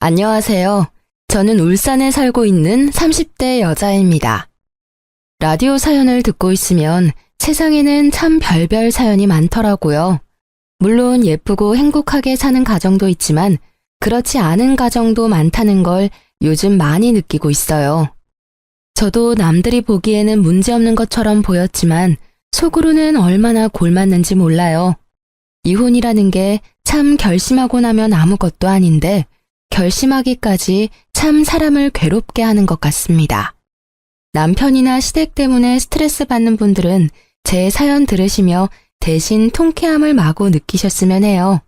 안녕하세요. 저는 울산에 살고 있는 30대 여자입니다. 라디오 사연을 듣고 있으면 세상에는 참 별별 사연이 많더라고요. 물론 예쁘고 행복하게 사는 가정도 있지만 그렇지 않은 가정도 많다는 걸 요즘 많이 느끼고 있어요. 저도 남들이 보기에는 문제없는 것처럼 보였지만 속으로는 얼마나 골맞는지 몰라요. 이혼이라는 게 참 결심하고 나면 아무것도 아닌데 결심하기까지 참 사람을 괴롭게 하는 것 같습니다. 남편이나 시댁 때문에 스트레스 받는 분들은 제 사연 들으시며 대신 통쾌함을 마구 느끼셨으면 해요.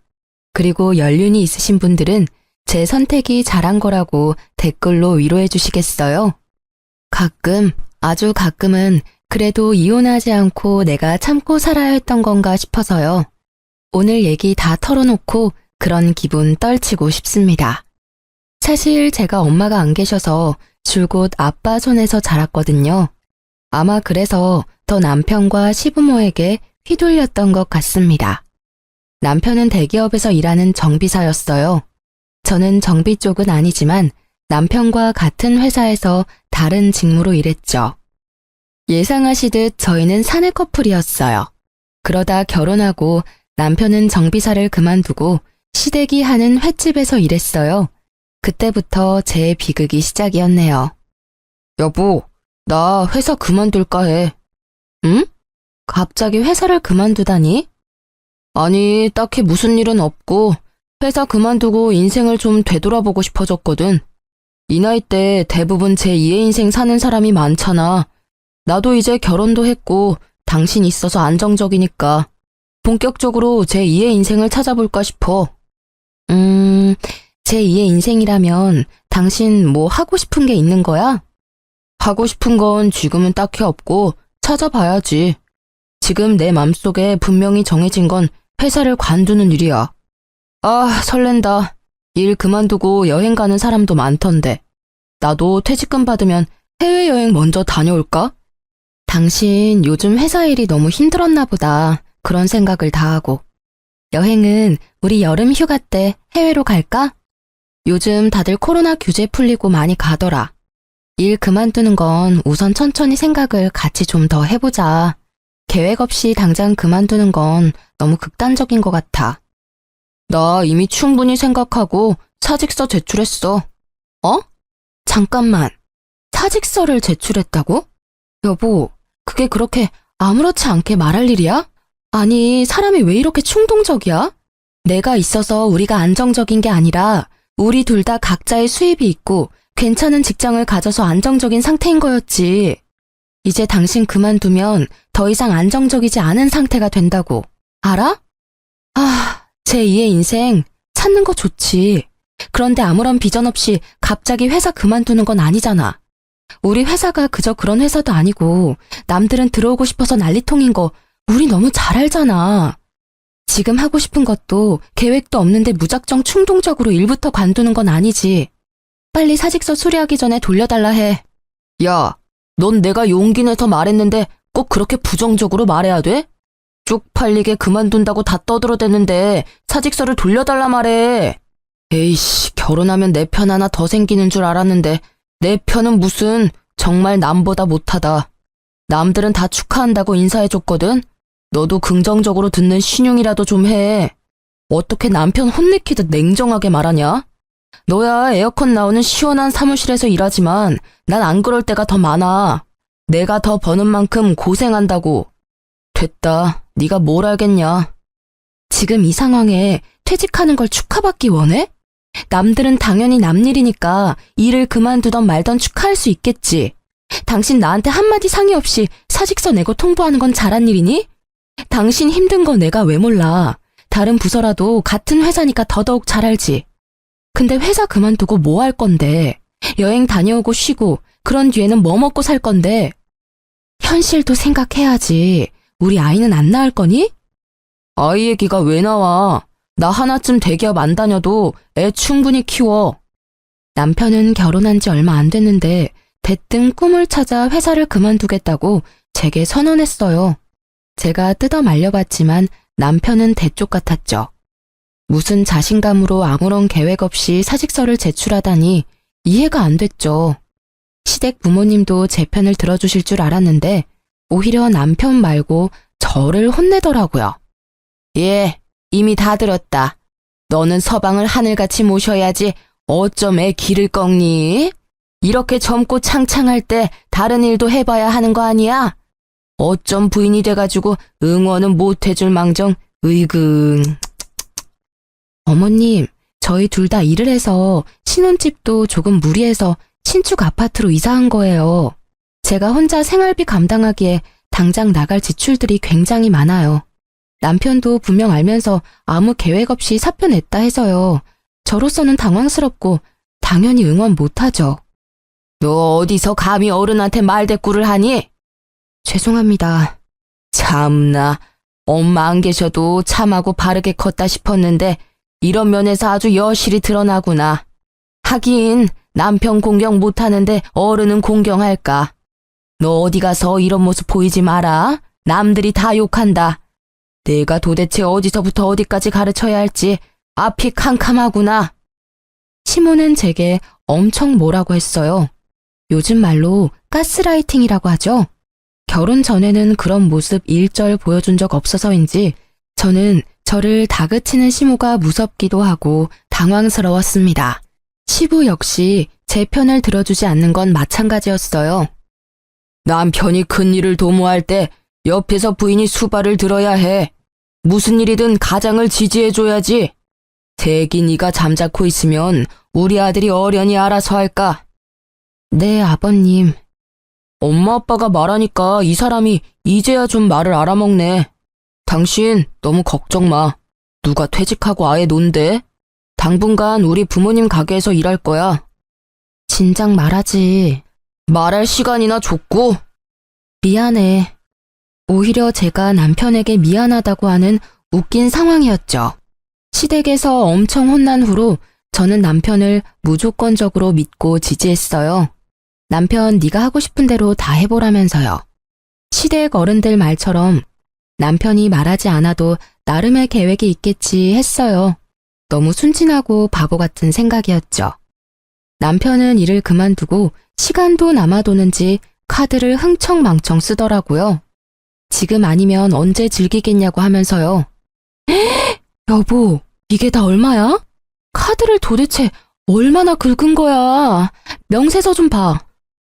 그리고 연륜이 있으신 분들은 제 선택이 잘한 거라고 댓글로 위로해 주시겠어요? 가끔, 아주 가끔은 그래도 이혼하지 않고 내가 참고 살아야 했던 건가 싶어서요. 오늘 얘기 다 털어놓고 그런 기분 떨치고 싶습니다. 사실 제가 엄마가 안 계셔서 줄곧 아빠 손에서 자랐거든요. 아마 그래서 더 남편과 시부모에게 휘둘렸던 것 같습니다. 남편은 대기업에서 일하는 정비사였어요. 저는 정비 쪽은 아니지만 남편과 같은 회사에서 다른 직무로 일했죠. 예상하시듯 저희는 사내 커플이었어요. 그러다 결혼하고 남편은 정비사를 그만두고 시댁이 하는 횟집에서 일했어요. 그때부터 제 비극이 시작이었네요. 여보, 나 회사 그만둘까 해. 응? 갑자기 회사를 그만두다니? 아니, 딱히 무슨 일은 없고 회사 그만두고 인생을 좀 되돌아보고 싶어졌거든. 이 나이 때 대부분 제2의 인생 사는 사람이 많잖아. 나도 이제 결혼도 했고 당신 있어서 안정적이니까 본격적으로 제2의 인생을 찾아볼까 싶어. 제2의 인생이라면 당신 뭐 하고 싶은 게 있는 거야? 하고 싶은 건 지금은 딱히 없고 찾아봐야지. 지금 내 맘속에 분명히 정해진 건 회사를 관두는 일이야. 아, 설렌다. 일 그만두고 여행 가는 사람도 많던데. 나도 퇴직금 받으면 해외여행 먼저 다녀올까? 당신 요즘 회사 일이 너무 힘들었나 보다. 그런 생각을 다 하고. 여행은 우리 여름 휴가 때 해외로 갈까? 요즘 다들 코로나 규제 풀리고 많이 가더라. 일 그만두는 건 우선 천천히 생각을 같이 좀 더 해보자. 계획 없이 당장 그만두는 건 너무 극단적인 것 같아. 나 이미 충분히 생각하고 사직서 제출했어. 어? 잠깐만. 사직서를 제출했다고? 여보, 그게 그렇게 아무렇지 않게 말할 일이야? 아니, 사람이 왜 이렇게 충동적이야? 내가 있어서 우리가 안정적인 게 아니라 우리 둘 다 각자의 수입이 있고 괜찮은 직장을 가져서 안정적인 상태인 거였지. 이제 당신 그만두면 더 이상 안정적이지 않은 상태가 된다고. 알아? 제2의 인생 찾는 거 좋지. 그런데 아무런 비전 없이 갑자기 회사 그만두는 건 아니잖아. 우리 회사가 그저 그런 회사도 아니고 남들은 들어오고 싶어서 난리통인 거 우리 너무 잘 알잖아. 지금 하고 싶은 것도 계획도 없는데 무작정 충동적으로 일부터 관두는 건 아니지. 빨리 사직서 수리하기 전에 돌려달라 해. 야, 넌 내가 용기 내서 말했는데 꼭 그렇게 부정적으로 말해야 돼? 쪽팔리게 그만둔다고 다 떠들어대는데 사직서를 돌려달라 말해. 에이씨, 결혼하면 내 편 하나 더 생기는 줄 알았는데 내 편은 무슨 정말 남보다 못하다. 남들은 다 축하한다고 인사해줬거든. 너도 긍정적으로 듣는 신용이라도 좀 해. 어떻게 남편 혼내키듯 냉정하게 말하냐? 너야 에어컨 나오는 시원한 사무실에서 일하지만 난 안 그럴 때가 더 많아. 내가 더 버는 만큼 고생한다고. 됐다. 네가 뭘 알겠냐. 지금 이 상황에 퇴직하는 걸 축하받기 원해? 남들은 당연히 남 일이니까 일을 그만두던 말던 축하할 수 있겠지. 당신 나한테 한마디 상의 없이 사직서 내고 통보하는 건 잘한 일이니? 당신 힘든 거 내가 왜 몰라. 다른 부서라도 같은 회사니까 더더욱 잘 알지. 근데 회사 그만두고 뭐 할 건데? 여행 다녀오고 쉬고 그런 뒤에는 뭐 먹고 살 건데? 현실도 생각해야지. 우리 아이는 안 낳을 거니? 아이 얘기가 왜 나와. 나 하나쯤 대기업 안 다녀도 애 충분히 키워. 남편은 결혼한 지 얼마 안 됐는데 대뜸 꿈을 찾아 회사를 그만두겠다고 제게 선언했어요. 제가 뜯어 말려봤지만 남편은 대쪽 같았죠. 무슨 자신감으로 아무런 계획 없이 사직서를 제출하다니 이해가 안 됐죠. 시댁 부모님도 제 편을 들어주실 줄 알았는데 오히려 남편 말고 저를 혼내더라고요. 예, 이미 다 들었다. 너는 서방을 하늘같이 모셔야지 어쩜 애 기를 꺾니? 이렇게 젊고 창창할 때 다른 일도 해봐야 하는 거 아니야? 어쩜 부인이 돼가지고 응원은 못 해줄 망정, 으이그. 어머님, 저희 둘 다 일을 해서 신혼집도 조금 무리해서 신축 아파트로 이사한 거예요. 제가 혼자 생활비 감당하기에 당장 나갈 지출들이 굉장히 많아요. 남편도 분명 알면서 아무 계획 없이 사표 냈다 해서요. 저로서는 당황스럽고 당연히 응원 못하죠. 너 어디서 감히 어른한테 말대꾸를 하니? 죄송합니다. 참나, 엄마 안 계셔도 참하고 바르게 컸다 싶었는데 이런 면에서 아주 여실히 드러나구나. 하긴 남편 공경 못하는데 어른은 공경할까. 너 어디 가서 이런 모습 보이지 마라. 남들이 다 욕한다. 내가 도대체 어디서부터 어디까지 가르쳐야 할지 앞이 캄캄하구나. 시모는 제게 엄청 뭐라고 했어요. 요즘 말로 가스라이팅이라고 하죠. 결혼 전에는 그런 모습 일절 보여준 적 없어서인지 저는 저를 다그치는 시모가 무섭기도 하고 당황스러웠습니다. 시부 역시 제 편을 들어주지 않는 건 마찬가지였어요. 남편이 큰일을 도모할 때 옆에서 부인이 수발을 들어야 해. 무슨 일이든 가장을 지지해줘야지. 대기 네가 잠자코 있으면 우리 아들이 어련히 알아서 할까? 네, 아버님. 엄마 아빠가 말하니까 이 사람이 이제야 좀 말을 알아먹네. 당신 너무 걱정 마. 누가 퇴직하고 아예 논대? 당분간 우리 부모님 가게에서 일할 거야. 진작 말하지. 말할 시간이나 줬고. 미안해. 오히려 제가 남편에게 미안하다고 하는 웃긴 상황이었죠. 시댁에서 엄청 혼난 후로 저는 남편을 무조건적으로 믿고 지지했어요. 남편 네가 하고 싶은 대로 다 해보라면서요. 시댁 어른들 말처럼 남편이 말하지 않아도 나름의 계획이 있겠지 했어요. 너무 순진하고 바보 같은 생각이었죠. 남편은 일을 그만두고 시간도 남아도는지 카드를 흥청망청 쓰더라고요. 지금 아니면 언제 즐기겠냐고 하면서요. 여보, 이게 다 얼마야? 카드를 도대체 얼마나 긁은 거야? 명세서 좀 봐.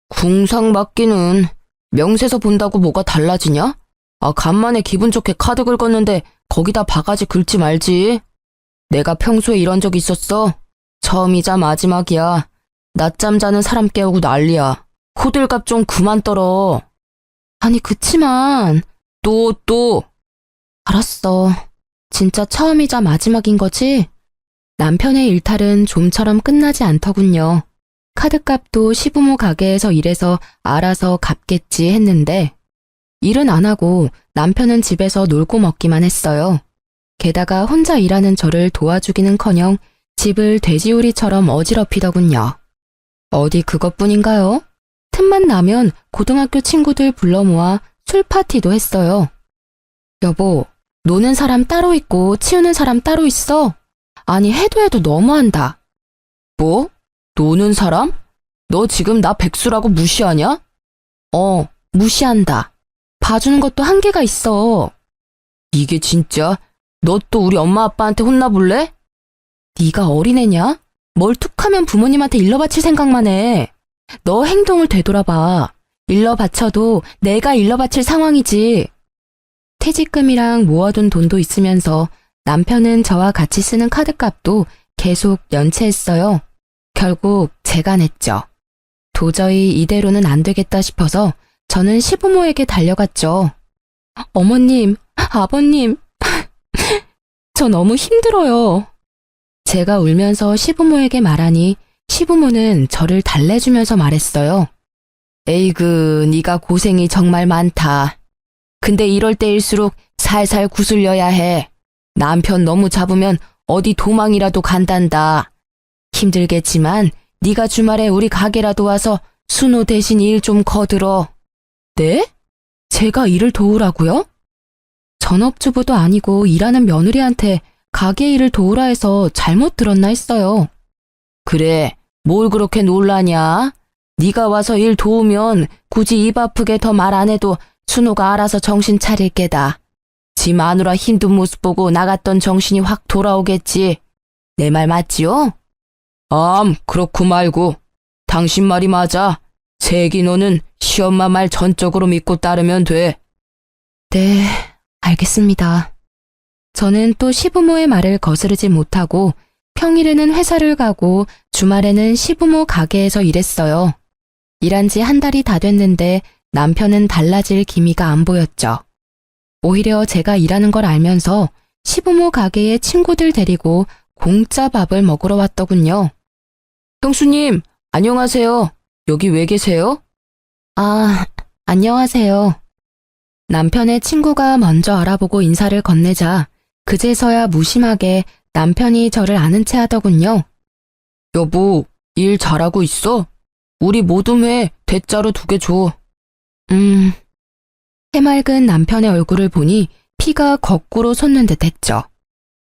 궁상 맞기는 명세서 본다고 뭐가 달라지냐? 아, 간만에 기분 좋게 카드 긁었는데 거기다 바가지 긁지 말지. 내가 평소에 이런 적 있었어? 처음이자 마지막이야. 낮잠 자는 사람 깨우고 난리야. 호들갑 좀 그만 떨어. 아니, 그치만 또. 알았어. 진짜 처음이자 마지막인 거지? 남편의 일탈은 좀처럼 끝나지 않더군요. 카드값도 시부모 가게에서 일해서 알아서 갚겠지 했는데 일은 안 하고 남편은 집에서 놀고 먹기만 했어요. 게다가 혼자 일하는 저를 도와주기는커녕 집을 돼지우리처럼 어지럽히더군요. 어디 그것뿐인가요? 틈만 나면 고등학교 친구들 불러 모아 술 파티도 했어요. 여보, 노는 사람 따로 있고 치우는 사람 따로 있어? 아니, 해도 너무한다. 뭐? 노는 사람? 너 지금 나 백수라고 무시하냐? 무시한다. 봐주는 것도 한계가 있어. 이게 진짜? 너 또 우리 엄마 아빠한테 혼나볼래? 네가 어린애냐? 뭘 툭하면 부모님한테 일러 바칠 생각만 해. 너 행동을 되돌아봐. 일러 바쳐도 내가 일러 바칠 상황이지. 퇴직금이랑 모아둔 돈도 있으면서 남편은 저와 같이 쓰는 카드값도 계속 연체했어요. 결국 제가 냈죠. 도저히 이대로는 안 되겠다 싶어서 저는 시부모에게 달려갔죠. 어머님, 아버님, 저 너무 힘들어요. 제가 울면서 시부모에게 말하니 시부모는 저를 달래주면서 말했어요. 에이그, 네가 고생이 정말 많다. 근데 이럴 때일수록 살살 구슬려야 해. 남편 너무 잡으면 어디 도망이라도 간단다. 힘들겠지만 네가 주말에 우리 가게라도 와서 순호 대신 일 좀 거들어. 네? 제가 일을 도우라고요? 전업주부도 아니고 일하는 며느리한테 가게 일을 도우라 해서 잘못 들었나 했어요. 그래, 뭘 그렇게 놀라냐? 네가 와서 일 도우면 굳이 입 아프게 더 말 안 해도 순호가 알아서 정신 차릴 게다. 지 마누라 힘든 모습 보고 나갔던 정신이 확 돌아오겠지. 내 말 맞지요? 그렇고 말고. 당신 말이 맞아. 세기 너는 시엄마 말 전적으로 믿고 따르면 돼. 네, 알겠습니다. 저는 또 시부모의 말을 거스르지 못하고 평일에는 회사를 가고 주말에는 시부모 가게에서 일했어요. 일한 지 한 달이 다 됐는데 남편은 달라질 기미가 안 보였죠. 오히려 제가 일하는 걸 알면서 시부모 가게에 친구들 데리고 공짜 밥을 먹으러 왔더군요. 형수님, 안녕하세요. 여기 왜 계세요? 안녕하세요. 남편의 친구가 먼저 알아보고 인사를 건네자 그제서야 무심하게 남편이 저를 아는 체 하더군요. 여보, 일 잘하고 있어? 우리 모둠회 대짜로 2개 줘. 해맑은 남편의 얼굴을 보니 피가 거꾸로 솟는 듯 했죠.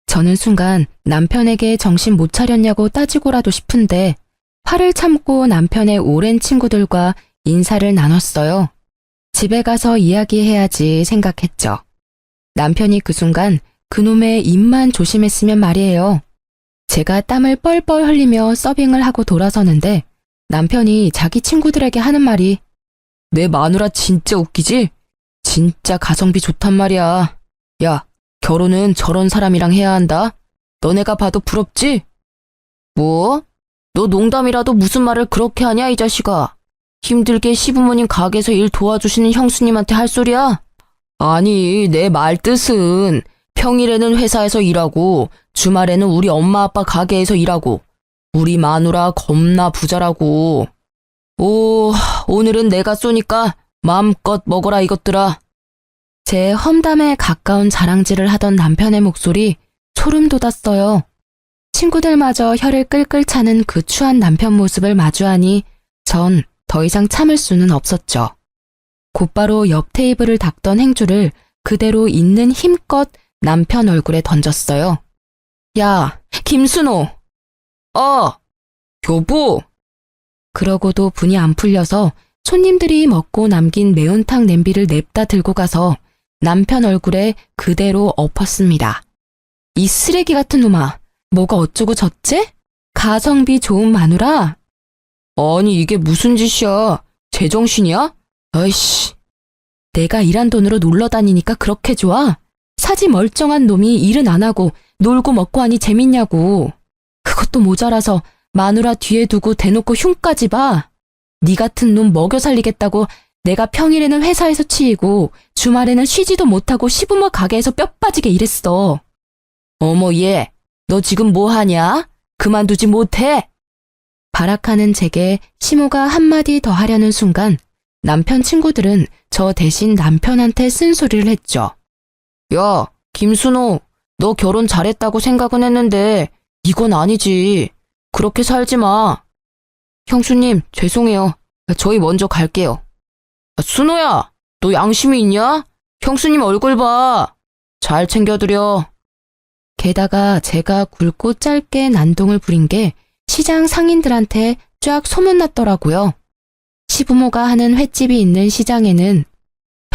저는 순간 남편에게 정신 못 차렸냐고 따지고라도 싶은데 화를 참고 남편의 오랜 친구들과 인사를 나눴어요. 집에 가서 이야기해야지 생각했죠. 남편이 그 순간 그놈의 입만 조심했으면 말이에요. 제가 땀을 뻘뻘 흘리며 서빙을 하고 돌아서는데 남편이 자기 친구들에게 하는 말이 내 마누라 진짜 웃기지? 진짜 가성비 좋단 말이야. 야, 결혼은 저런 사람이랑 해야 한다. 너네가 봐도 부럽지? 뭐? 너 농담이라도 무슨 말을 그렇게 하냐 이 자식아. 힘들게 시부모님 가게에서 일 도와주시는 형수님한테 할 소리야? 아니, 내 말 뜻은 평일에는 회사에서 일하고 주말에는 우리 엄마 아빠 가게에서 일하고 우리 마누라 겁나 부자라고. 오늘은 내가 쏘니까 마음껏 먹어라 이것들아. 제 험담에 가까운 자랑질을 하던 남편의 목소리 소름 돋았어요. 친구들마저 혀를 끌끌 차는 그 추한 남편 모습을 마주하니 전 더 이상 참을 수는 없었죠. 곧바로 옆 테이블을 닦던 행주를 그대로 있는 힘껏 남편 얼굴에 던졌어요. 야, 김순호! 여보! 그러고도 분이 안 풀려서 손님들이 먹고 남긴 매운탕 냄비를 냅다 들고 가서 남편 얼굴에 그대로 엎었습니다. 이 쓰레기 같은 놈아, 뭐가 어쩌고 저째? 가성비 좋은 마누라? 아니 이게 무슨 짓이야? 제정신이야? 아이씨. 내가 일한 돈으로 놀러 다니니까 그렇게 좋아? 사지 멀쩡한 놈이 일은 안 하고 놀고 먹고 하니 재밌냐고. 그것도 모자라서 마누라 뒤에 두고 대놓고 흉까지 봐. 네 같은 놈 먹여 살리겠다고 내가 평일에는 회사에서 치이고 주말에는 쉬지도 못하고 시부모 가게에서 뼈 빠지게 일했어. 어머 얘, 너 지금 뭐 하냐? 그만두지 못해? 발악하는 제게 시모가 한마디 더 하려는 순간 남편 친구들은 저 대신 남편한테 쓴소리를 했죠. 야, 김순호, 너 결혼 잘했다고 생각은 했는데 이건 아니지. 그렇게 살지 마. 형수님, 죄송해요. 저희 먼저 갈게요. 순호야, 너 양심이 있냐? 형수님 얼굴 봐. 잘 챙겨드려. 게다가 제가 굵고 짧게 난동을 부린 게 시장 상인들한테 쫙 소문났더라고요. 시부모가 하는 횟집이 있는 시장에는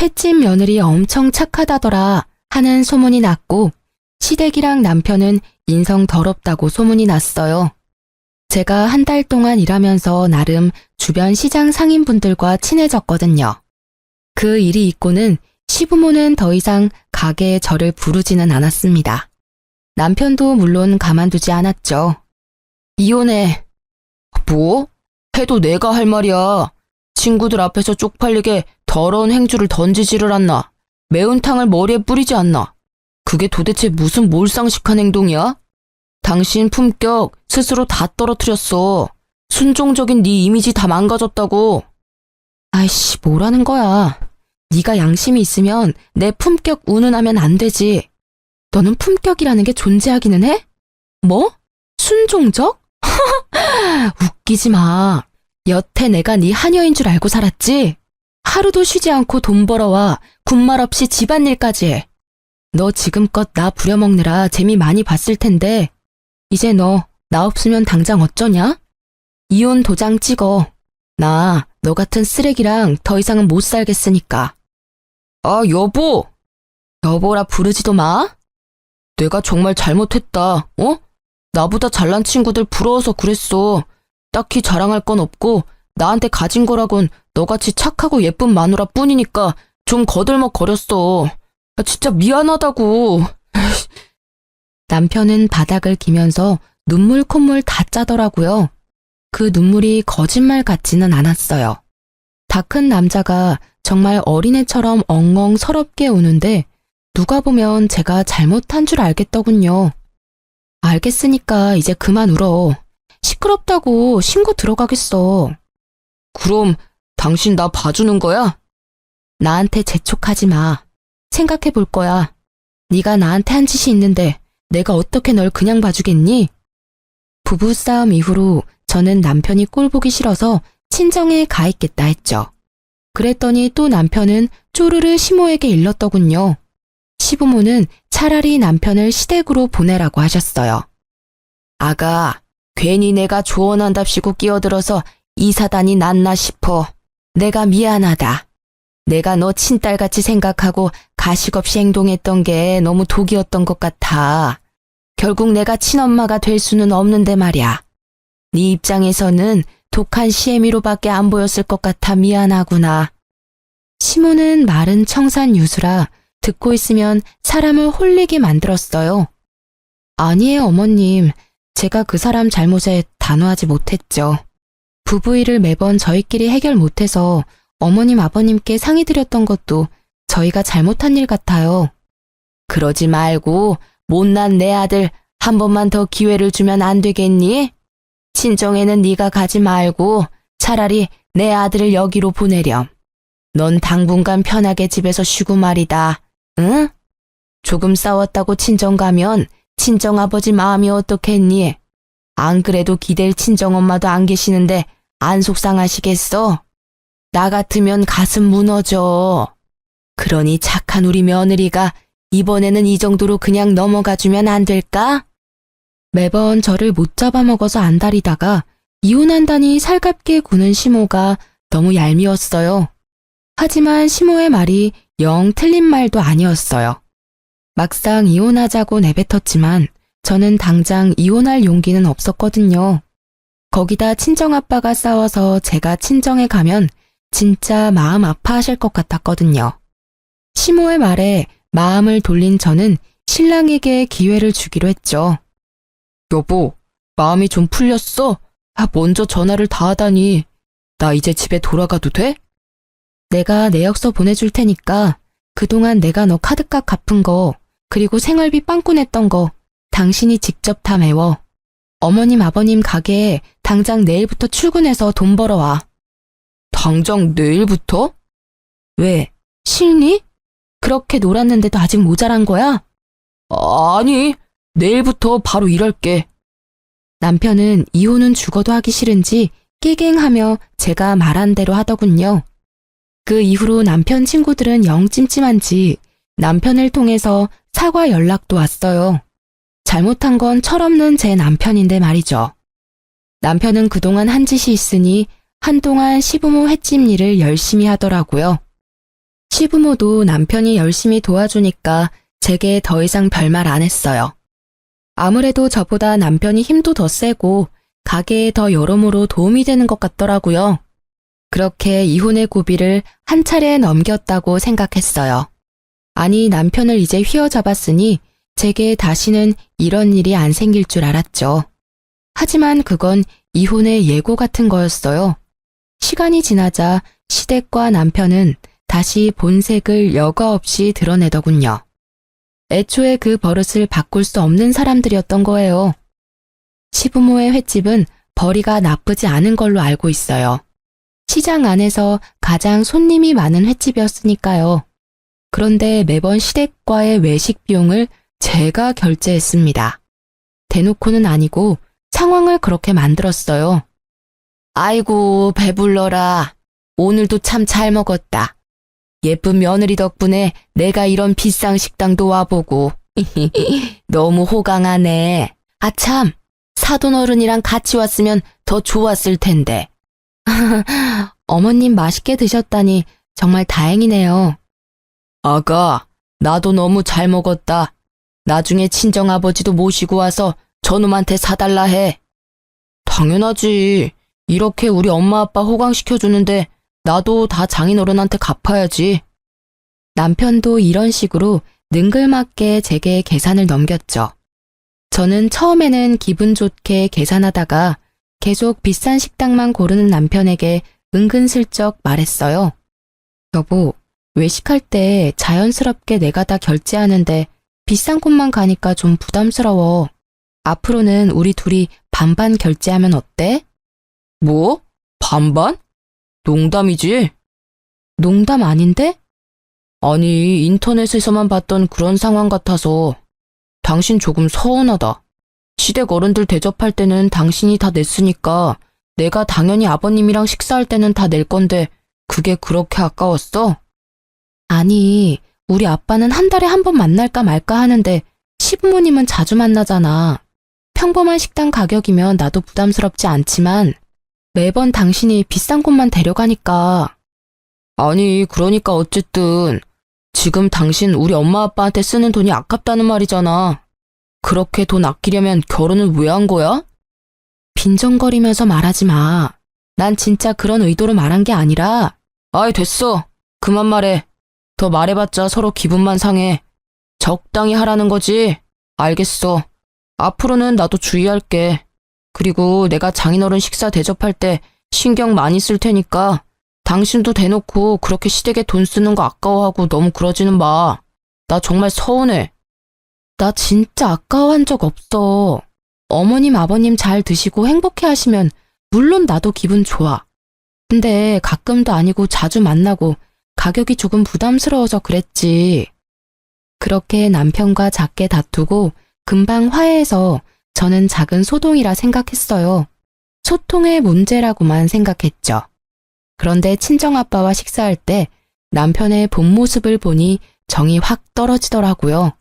횟집 며느리 엄청 착하다더라 하는 소문이 났고 시댁이랑 남편은 인성 더럽다고 소문이 났어요. 제가 한 달 동안 일하면서 나름 주변 시장 상인분들과 친해졌거든요. 그 일이 있고는 시부모는 더 이상 가게에 저를 부르지는 않았습니다. 남편도 물론 가만두지 않았죠. 이혼해. 뭐? 해도 내가 할 말이야. 친구들 앞에서 쪽팔리게 더러운 행주를 던지지를 않나. 매운탕을 머리에 뿌리지 않나. 그게 도대체 무슨 몰상식한 행동이야? 당신 품격 스스로 다 떨어뜨렸어. 순종적인 네 이미지 다 망가졌다고. 아이씨, 뭐라는 거야. 네가 양심이 있으면 내 품격 운운하면 안 되지. 너는 품격이라는 게 존재하기는 해? 뭐? 순종적? 웃기지 마. 여태 내가 네 하녀인 줄 알고 살았지? 하루도 쉬지 않고 돈 벌어와 군말 없이 집안일까지 해. 너 지금껏 나 부려먹느라 재미 많이 봤을 텐데 이제 너 나 없으면 당장 어쩌냐? 이혼 도장 찍어. 나 너 같은 쓰레기랑 더 이상은 못 살겠으니까. 아, 여보! 여보라 부르지도 마? 내가 정말 잘못했다, 어? 나보다 잘난 친구들 부러워서 그랬어. 딱히 자랑할 건 없고 나한테 가진 거라곤 너같이 착하고 예쁜 마누라 뿐이니까 좀 거들먹거렸어. 아, 진짜 미안하다고. 남편은 바닥을 기면서 눈물 콧물 다 짜더라고요. 그 눈물이 거짓말 같지는 않았어요. 다 큰 남자가 정말 어린애처럼 엉엉 서럽게 우는데 누가 보면 제가 잘못한 줄 알겠더군요. 알겠으니까 이제 그만 울어. 시끄럽다고 신고 들어가겠어. 그럼 당신 나 봐주는 거야? 나한테 재촉하지 마. 생각해 볼 거야. 네가 나한테 한 짓이 있는데 내가 어떻게 널 그냥 봐주겠니? 부부싸움 이후로 저는 남편이 꼴보기 싫어서 친정에 가 있겠다 했죠. 그랬더니 또 남편은 쪼르르 시모에게 일렀더군요. 시부모는 차라리 남편을 시댁으로 보내라고 하셨어요. 아가, 괜히 내가 조언한답시고 끼어들어서 이 사단이 났나 싶어. 내가 미안하다. 내가 너 친딸같이 생각하고 가식 없이 행동했던 게 너무 독이었던 것 같아. 결국 내가 친엄마가 될 수는 없는데 말이야. 네 입장에서는 독한 시애미로밖에 안 보였을 것 같아 미안하구나. 시모는 말은 청산유수라 듣고 있으면 사람을 홀리게 만들었어요. 아니에요, 어머님. 제가 그 사람 잘못에 단호하지 못했죠. 부부 일을 매번 저희끼리 해결 못해서 어머님, 아버님께 상의드렸던 것도 저희가 잘못한 일 같아요. 그러지 말고 못난 내 아들 한 번만 더 기회를 주면 안 되겠니? 친정에는 네가 가지 말고 차라리 내 아들을 여기로 보내렴. 넌 당분간 편하게 집에서 쉬고 말이다. 응? 조금 싸웠다고 친정 가면 친정아버지 마음이 어떻겠니? 안 그래도 기댈 친정엄마도 안 계시는데 안 속상하시겠어? 나 같으면 가슴 무너져. 그러니 착한 우리 며느리가 이번에는 이 정도로 그냥 넘어가주면 안 될까? 매번 저를 못 잡아먹어서 안달이다가 이혼한다니 살갑게 구는 시모가 너무 얄미웠어요. 하지만 시모의 말이 영 틀린 말도 아니었어요. 막상 이혼하자고 내뱉었지만 저는 당장 이혼할 용기는 없었거든요. 거기다 친정아빠가 싸워서 제가 친정에 가면 진짜 마음 아파하실 것 같았거든요. 시모의 말에 마음을 돌린 저는 신랑에게 기회를 주기로 했죠. 여보, 마음이 좀 풀렸어? 먼저 전화를 다 하다니. 나 이제 집에 돌아가도 돼? 내가 내역서 보내줄 테니까 그동안 내가 너 카드값 갚은 거 그리고 생활비 빵꾸 냈던 거 당신이 직접 다 메워. 어머님 아버님 가게에 당장 내일부터 출근해서 돈 벌어와. 당장 내일부터? 왜? 싫니? 그렇게 놀았는데도 아직 모자란 거야? 아니, 내일부터 바로 일할게. 남편은 이혼은 죽어도 하기 싫은지 깨갱하며 제가 말한 대로 하더군요. 그 이후로 남편 친구들은 영 찜찜한지 남편을 통해서 사과 연락도 왔어요. 잘못한 건 철없는 제 남편인데 말이죠. 남편은 그동안 한 짓이 있으니 한동안 시부모 횟집 일을 열심히 하더라고요. 시부모도 남편이 열심히 도와주니까 제게 더 이상 별말 안 했어요. 아무래도 저보다 남편이 힘도 더 세고 가게에 더 여러모로 도움이 되는 것 같더라고요. 그렇게 이혼의 고비를 한 차례 넘겼다고 생각했어요. 아니, 남편을 이제 휘어잡았으니 제게 다시는 이런 일이 안 생길 줄 알았죠. 하지만 그건 이혼의 예고 같은 거였어요. 시간이 지나자 시댁과 남편은 다시 본색을 여과 없이 드러내더군요. 애초에 그 버릇을 바꿀 수 없는 사람들이었던 거예요. 시부모의 횟집은 벌이가 나쁘지 않은 걸로 알고 있어요. 시장 안에서 가장 손님이 많은 횟집이었으니까요. 그런데 매번 시댁과의 외식 비용을 제가 결제했습니다. 대놓고는 아니고 상황을 그렇게 만들었어요. 아이고, 배불러라. 오늘도 참 잘 먹었다. 예쁜 며느리 덕분에 내가 이런 비싼 식당도 와보고. 너무 호강하네. 아참, 사돈어른이랑 같이 왔으면 더 좋았을 텐데. 어머님 맛있게 드셨다니 정말 다행이네요. 아가, 나도 너무 잘 먹었다. 나중에 친정아버지도 모시고 와서 저놈한테 사달라 해. 당연하지. 이렇게 우리 엄마 아빠 호강시켜주는데 나도 다 장인어른한테 갚아야지. 남편도 이런 식으로 능글맞게 제게 계산을 넘겼죠. 저는 처음에는 기분 좋게 계산하다가 계속 비싼 식당만 고르는 남편에게 은근슬쩍 말했어요. 여보, 외식할 때 자연스럽게 내가 다 결제하는데 비싼 곳만 가니까 좀 부담스러워. 앞으로는 우리 둘이 반반 결제하면 어때? 뭐? 반반? 농담이지? 농담 아닌데? 아니, 인터넷에서만 봤던 그런 상황 같아서. 당신 조금 서운하다. 시댁 어른들 대접할 때는 당신이 다 냈으니까 내가 당연히 아버님이랑 식사할 때는 다 낼 건데 그게 그렇게 아까웠어? 아니, 우리 아빠는 한 달에 한 번 만날까 말까 하는데 시부모님은 자주 만나잖아. 평범한 식당 가격이면 나도 부담스럽지 않지만 매번 당신이 비싼 곳만 데려가니까. 아니, 그러니까 어쨌든 지금 당신 우리 엄마 아빠한테 쓰는 돈이 아깝다는 말이잖아. 그렇게 돈 아끼려면 결혼을 왜 한 거야? 빈정거리면서 말하지 마. 난 진짜 그런 의도로 말한 게 아니라. 아이, 됐어. 그만 말해. 더 말해봤자 서로 기분만 상해. 적당히 하라는 거지. 알겠어. 앞으로는 나도 주의할게. 그리고 내가 장인어른 식사 대접할 때 신경 많이 쓸 테니까 당신도 대놓고 그렇게 시댁에 돈 쓰는 거 아까워하고 너무 그러지는 마. 나 정말 서운해. 나 진짜 아까워한 적 없어. 어머님, 아버님 잘 드시고 행복해 하시면 물론 나도 기분 좋아. 근데 가끔도 아니고 자주 만나고 가격이 조금 부담스러워서 그랬지. 그렇게 남편과 작게 다투고 금방 화해해서 저는 작은 소동이라 생각했어요. 소통의 문제라고만 생각했죠. 그런데 친정아빠와 식사할 때 남편의 본 모습을 보니 정이 확 떨어지더라고요.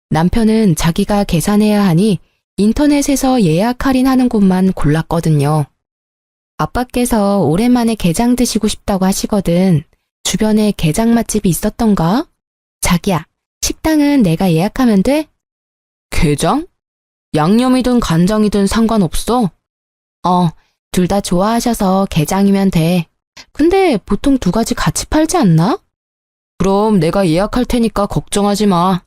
남편은 자기가 계산해야 하니 인터넷에서 예약 할인하는 곳만 골랐거든요. 아빠께서 오랜만에 게장 드시고 싶다고 하시거든. 주변에 게장 맛집이 있었던가? 자기야, 식당은 내가 예약하면 돼? 게장? 양념이든 간장이든 상관없어? 둘 다 좋아하셔서 게장이면 돼. 근데 보통 두 가지 같이 팔지 않나? 그럼 내가 예약할 테니까 걱정하지 마.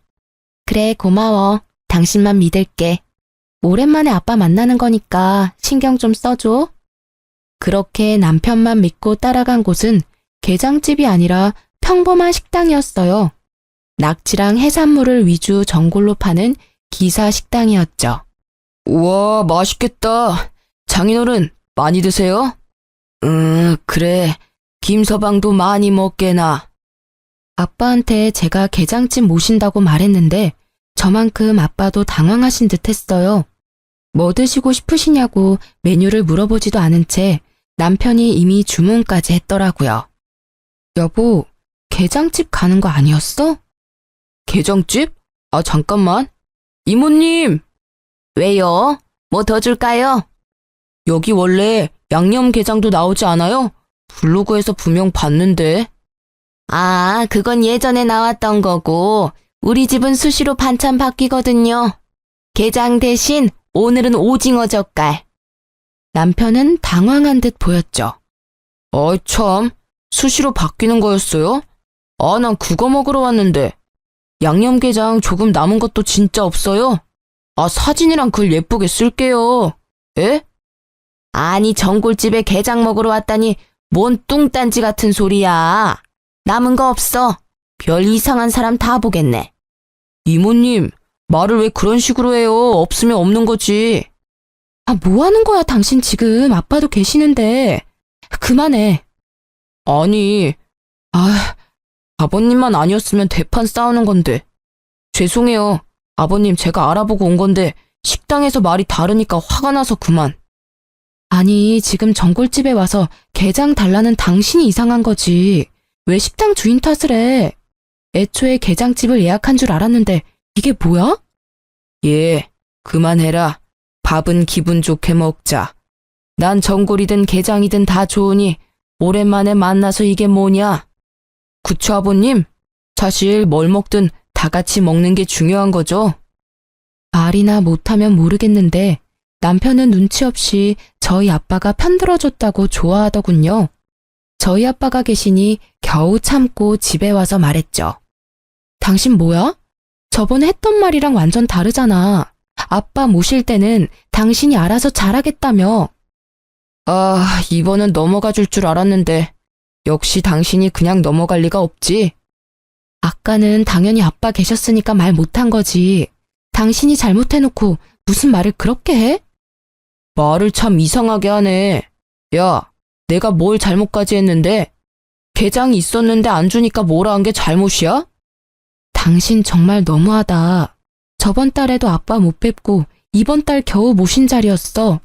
그래, 고마워. 당신만 믿을게. 오랜만에 아빠 만나는 거니까 신경 좀 써줘. 그렇게 남편만 믿고 따라간 곳은 게장집이 아니라 평범한 식당이었어요. 낙지랑 해산물을 위주 전골로 파는 기사 식당이었죠. 우와, 맛있겠다. 장인어른, 많이 드세요? 그래. 김서방도 많이 먹게나. 아빠한테 제가 게장집 모신다고 말했는데 저만큼 아빠도 당황하신 듯 했어요. 뭐 드시고 싶으시냐고 메뉴를 물어보지도 않은 채 남편이 이미 주문까지 했더라고요. 여보, 게장집 가는 거 아니었어? 게장집? 아, 잠깐만. 이모님! 왜요? 뭐 더 줄까요? 여기 원래 양념게장도 나오지 않아요? 블로그에서 분명 봤는데. 아, 그건 예전에 나왔던 거고 우리 집은 수시로 반찬 바뀌거든요. 게장 대신 오늘은 오징어 젓갈. 남편은 당황한 듯 보였죠. 어이 참, 수시로 바뀌는 거였어요? 아, 난 그거 먹으러 왔는데. 양념게장 조금 남은 것도 진짜 없어요? 아, 사진이랑 글 예쁘게 쓸게요. 에? 아니, 전골집에 게장 먹으러 왔다니 뭔 뚱딴지 같은 소리야. 남은 거 없어. 별 이상한 사람 다 보겠네. 이모님, 말을 왜 그런 식으로 해요? 없으면 없는 거지. 아, 뭐 하는 거야, 당신 지금. 아빠도 계시는데. 그만해. 아니, 아버님만 아니었으면 대판 싸우는 건데. 죄송해요. 아버님, 제가 알아보고 온 건데 식당에서 말이 다르니까 화가 나서 그만. 아니, 지금 전골집에 와서 게장 달라는 당신이 이상한 거지. 왜 식당 주인 탓을 해? 애초에 게장집을 예약한 줄 알았는데 이게 뭐야? 예, 그만해라. 밥은 기분 좋게 먹자. 난 전골이든 게장이든 다 좋으니 오랜만에 만나서 이게 뭐냐? 그쵸, 아버님? 사실 뭘 먹든 다 같이 먹는 게 중요한 거죠. 말이나 못하면 모르겠는데 남편은 눈치 없이 저희 아빠가 편들어줬다고 좋아하더군요. 저희 아빠가 계시니 겨우 참고 집에 와서 말했죠. 당신 뭐야? 저번에 했던 말이랑 완전 다르잖아. 아빠 모실 때는 당신이 알아서 잘하겠다며. 아, 이번은 넘어가 줄 줄 알았는데 역시 당신이 그냥 넘어갈 리가 없지. 아까는 당연히 아빠 계셨으니까 말 못한 거지. 당신이 잘못해놓고 무슨 말을 그렇게 해? 말을 참 이상하게 하네. 야, 내가 뭘 잘못까지 했는데? 게장이 있었는데 안 주니까 뭐라 한 게 잘못이야? 당신 정말 너무하다. 저번 달에도 아빠 못 뵙고 이번 달 겨우 모신 자리였어.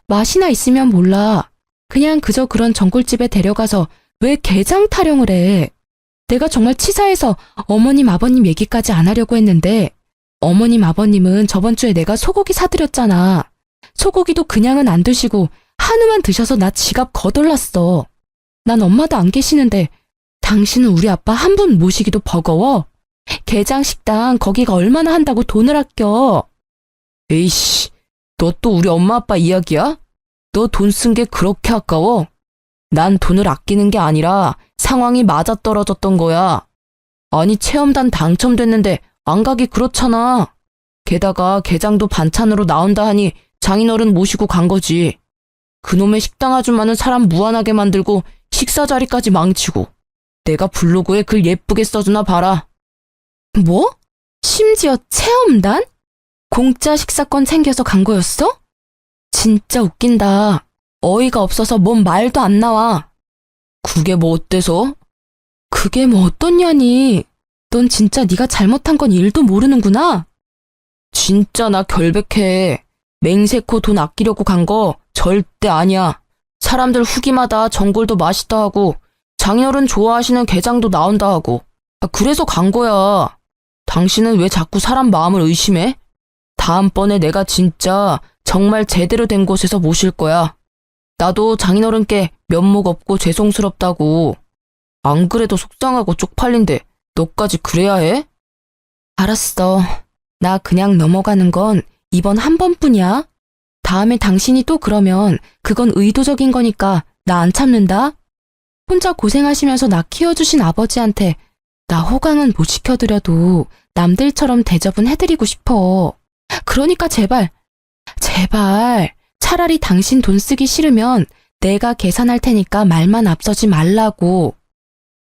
맛이나 있으면 몰라. 그냥 그저 그런 전골집에 데려가서 왜 게장 타령을 해? 내가 정말 치사해서 어머님 아버님 얘기까지 안 하려고 했는데 어머님 아버님은 저번 주에 내가 소고기 사드렸잖아. 소고기도 그냥은 안 드시고 한우만 드셔서 나 지갑 거덜났어. 난 엄마도 안 계시는데 당신은 우리 아빠 한 분 모시기도 버거워? 게장 식당 거기가 얼마나 한다고 돈을 아껴? 에이씨, 너 또 우리 엄마 아빠 이야기야? 너 돈 쓴 게 그렇게 아까워? 난 돈을 아끼는 게 아니라 상황이 맞아떨어졌던 거야. 아니, 체험단 당첨됐는데 안 가기 그렇잖아. 게다가 게장도 반찬으로 나온다 하니 장인어른 모시고 간 거지. 그놈의 식당 아줌마는 사람 무안하게 만들고 식사 자리까지 망치고. 내가 블로그에 글 예쁘게 써주나 봐라. 뭐? 심지어 체험단? 공짜 식사권 챙겨서 간 거였어? 진짜 웃긴다. 어이가 없어서 뭔 말도 안 나와. 그게 뭐 어때서? 그게 뭐 어떻냐니. 넌 진짜 네가 잘못한 건 일도 모르는구나. 진짜 나 결백해. 맹세코 돈 아끼려고 간 거 절대 아니야. 사람들 후기마다 전골도 맛있다 하고 장인어른 좋아하시는 게장도 나온다 하고. 그래서 간 거야. 당신은 왜 자꾸 사람 마음을 의심해? 다음번에 내가 진짜 정말 제대로 된 곳에서 모실 거야. 나도 장인어른께 면목 없고 죄송스럽다고. 안 그래도 속상하고 쪽팔린데 너까지 그래야 해? 알았어. 나 그냥 넘어가는 건 이번 한 번뿐이야. 다음에 당신이 또 그러면 그건 의도적인 거니까 나 안 참는다. 혼자 고생하시면서 나 키워주신 아버지한테 나 호강은 못 시켜드려도 남들처럼 대접은 해드리고 싶어. 그러니까 제발 차라리 당신 돈 쓰기 싫으면 내가 계산할 테니까 말만 앞서지 말라고.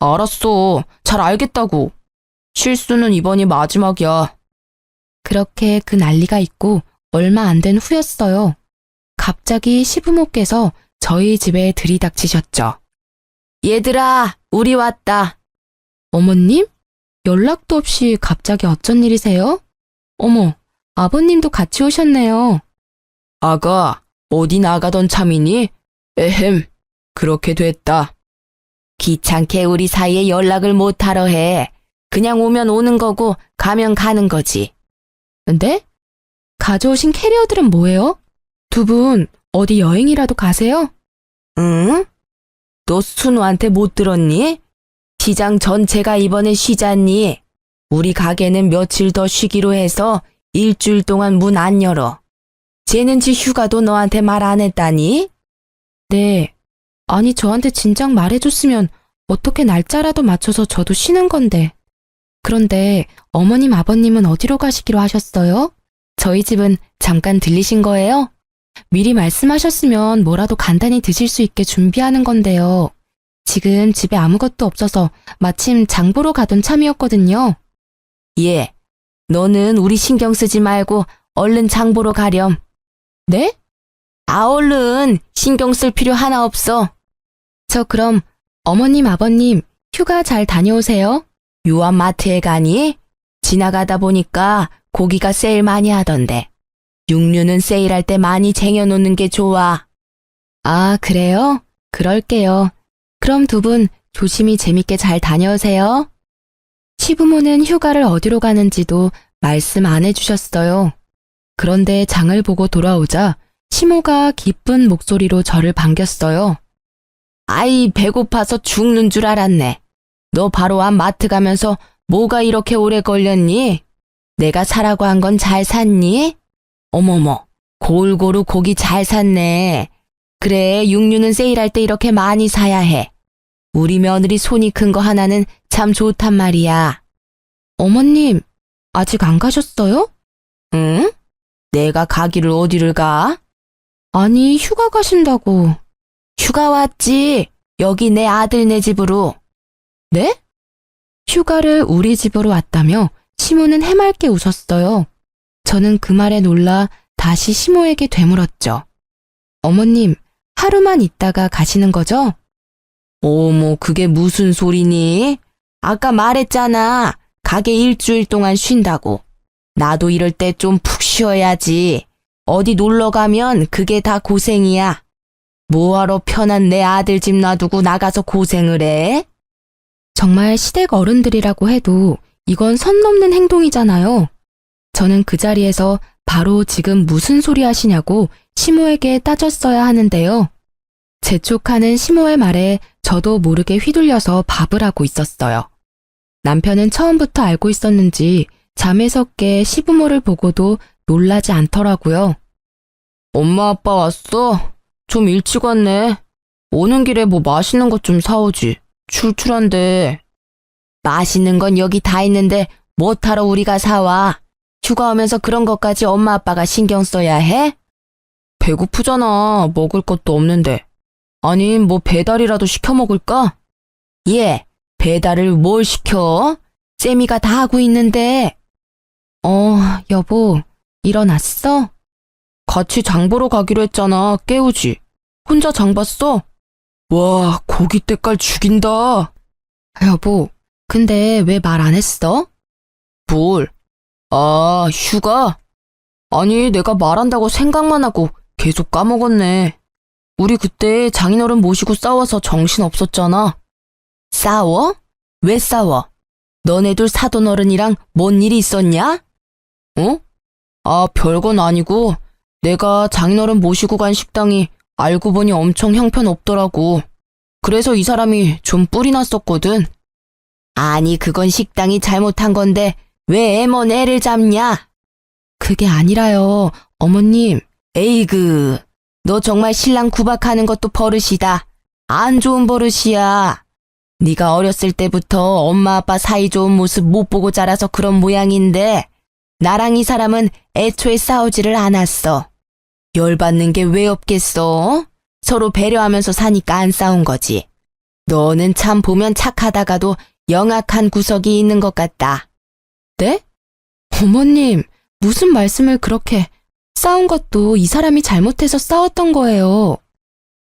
알았어. 잘 알겠다고. 실수는 이번이 마지막이야. 그렇게 그 난리가 있고 얼마 안 된 후였어요. 갑자기 시부모께서 저희 집에 들이닥치셨죠. 얘들아, 우리 왔다. 어머님? 연락도 없이 갑자기 어쩐 일이세요? 어머, 아버님도 같이 오셨네요. 아가, 어디 나가던 참이니? 에헴, 그렇게 됐다. 귀찮게 우리 사이에 연락을 못하러 해. 그냥 오면 오는 거고 가면 가는 거지. 네? 가져오신 캐리어들은 뭐예요? 두 분 어디 여행이라도 가세요? 응? 너 순우한테 못 들었니? 시장 전체가 이번에 쉬잖니. 우리 가게는 며칠 더 쉬기로 해서 일주일 동안 문 안 열어. 쟤는 지 휴가도 너한테 말 안 했다니? 네. 아니, 저한테 진작 말해줬으면 어떻게 날짜라도 맞춰서 저도 쉬는 건데. 그런데 어머님 아버님은 어디로 가시기로 하셨어요? 저희 집은 잠깐 들리신 거예요? 미리 말씀하셨으면 뭐라도 간단히 드실 수 있게 준비하는 건데요. 지금 집에 아무것도 없어서 마침 장 보러 가던 참이었거든요. 예, 너는 우리 신경 쓰지 말고 얼른 장 보러 가렴. 네? 얼른 신경 쓸 필요 하나 없어. 저 그럼 어머님 아버님 휴가 잘 다녀오세요. 요한 마트에 가니? 지나가다 보니까 고기가 세일 많이 하던데. 육류는 세일할 때 많이 쟁여놓는 게 좋아. 아, 그래요? 그럴게요. 그럼 두 분 조심히 재밌게 잘 다녀오세요. 시부모는 휴가를 어디로 가는지도 말씀 안 해주셨어요. 그런데 장을 보고 돌아오자 시모가 기쁜 목소리로 저를 반겼어요. 아이, 배고파서 죽는 줄 알았네. 너 바로 앞 마트 가면서 뭐가 이렇게 오래 걸렸니? 내가 사라고 한 건 잘 샀니? 어머머, 골고루 고기 잘 샀네. 그래, 육류는 세일할 때 이렇게 많이 사야 해. 우리 며느리 손이 큰 거 하나는 참 좋단 말이야. 어머님, 아직 안 가셨어요? 응? 내가 가기를 어디를 가? 아니, 휴가 가신다고. 휴가 왔지. 여기 내 아들네 집으로. 네? 휴가를 우리 집으로 왔다며 시모는 해맑게 웃었어요. 저는 그 말에 놀라 다시 시모에게 되물었죠. 어머님, 하루만 있다가 가시는 거죠? 어머, 그게 무슨 소리니? 아까 말했잖아. 가게 일주일 동안 쉰다고. 나도 이럴 때 좀 푹 쉬어야지. 어디 놀러 가면 그게 다 고생이야. 뭐하러 편한 내 아들 집 놔두고 나가서 고생을 해? 정말 시댁 어른들이라고 해도 이건 선 넘는 행동이잖아요. 저는 그 자리에서 바로 지금 무슨 소리 하시냐고 시모에게 따졌어야 하는데요. 재촉하는 시모의 말에 저도 모르게 휘둘려서 밥을 하고 있었어요. 남편은 처음부터 알고 있었는지 잠에서 깨 시부모를 보고도 놀라지 않더라고요. 엄마 아빠 왔어? 좀 일찍 왔네. 오는 길에 뭐 맛있는 것 좀 사오지. 출출한데. 맛있는 건 여기 다 있는데 뭐하러 우리가 사와? 휴가 오면서 그런 것까지 엄마 아빠가 신경 써야 해? 배고프잖아. 먹을 것도 없는데. 아니, 뭐 배달이라도 시켜 먹을까? 예, 배달을 뭘 시켜? 쌤이가 다 하고 있는데. 여보, 일어났어? 같이 장 보러 가기로 했잖아. 깨우지. 혼자 장 봤어? 와, 고기 때깔 죽인다. 여보, 근데 왜 말 안 했어? 뭘? 아, 휴가? 아니, 내가 말한다고 생각만 하고 계속 까먹었네. 우리 그때 장인어른 모시고 싸워서 정신 없었잖아. 싸워? 왜 싸워? 너네들 사돈 어른이랑 뭔 일이 있었냐? 어? 아, 별건 아니고 내가 장인어른 모시고 간 식당이 알고 보니 엄청 형편없더라고. 그래서 이 사람이 좀 뿔이 났었거든. 아니, 그건 식당이 잘못한 건데 왜 애먼 애를 잡냐? 그게 아니라요, 어머님. 에이그, 너 정말 신랑 구박하는 것도 버릇이다. 안 좋은 버릇이야. 네가 어렸을 때부터 엄마 아빠 사이 좋은 모습 못 보고 자라서 그런 모양인데 나랑 이 사람은 애초에 싸우지를 않았어. 열받는 게 왜 없겠어? 서로 배려하면서 사니까 안 싸운 거지. 너는 참 보면 착하다가도 영악한 구석이 있는 것 같다. 네? 어머님, 무슨 말씀을 그렇게... 싸운 것도 이 사람이 잘못해서 싸웠던 거예요.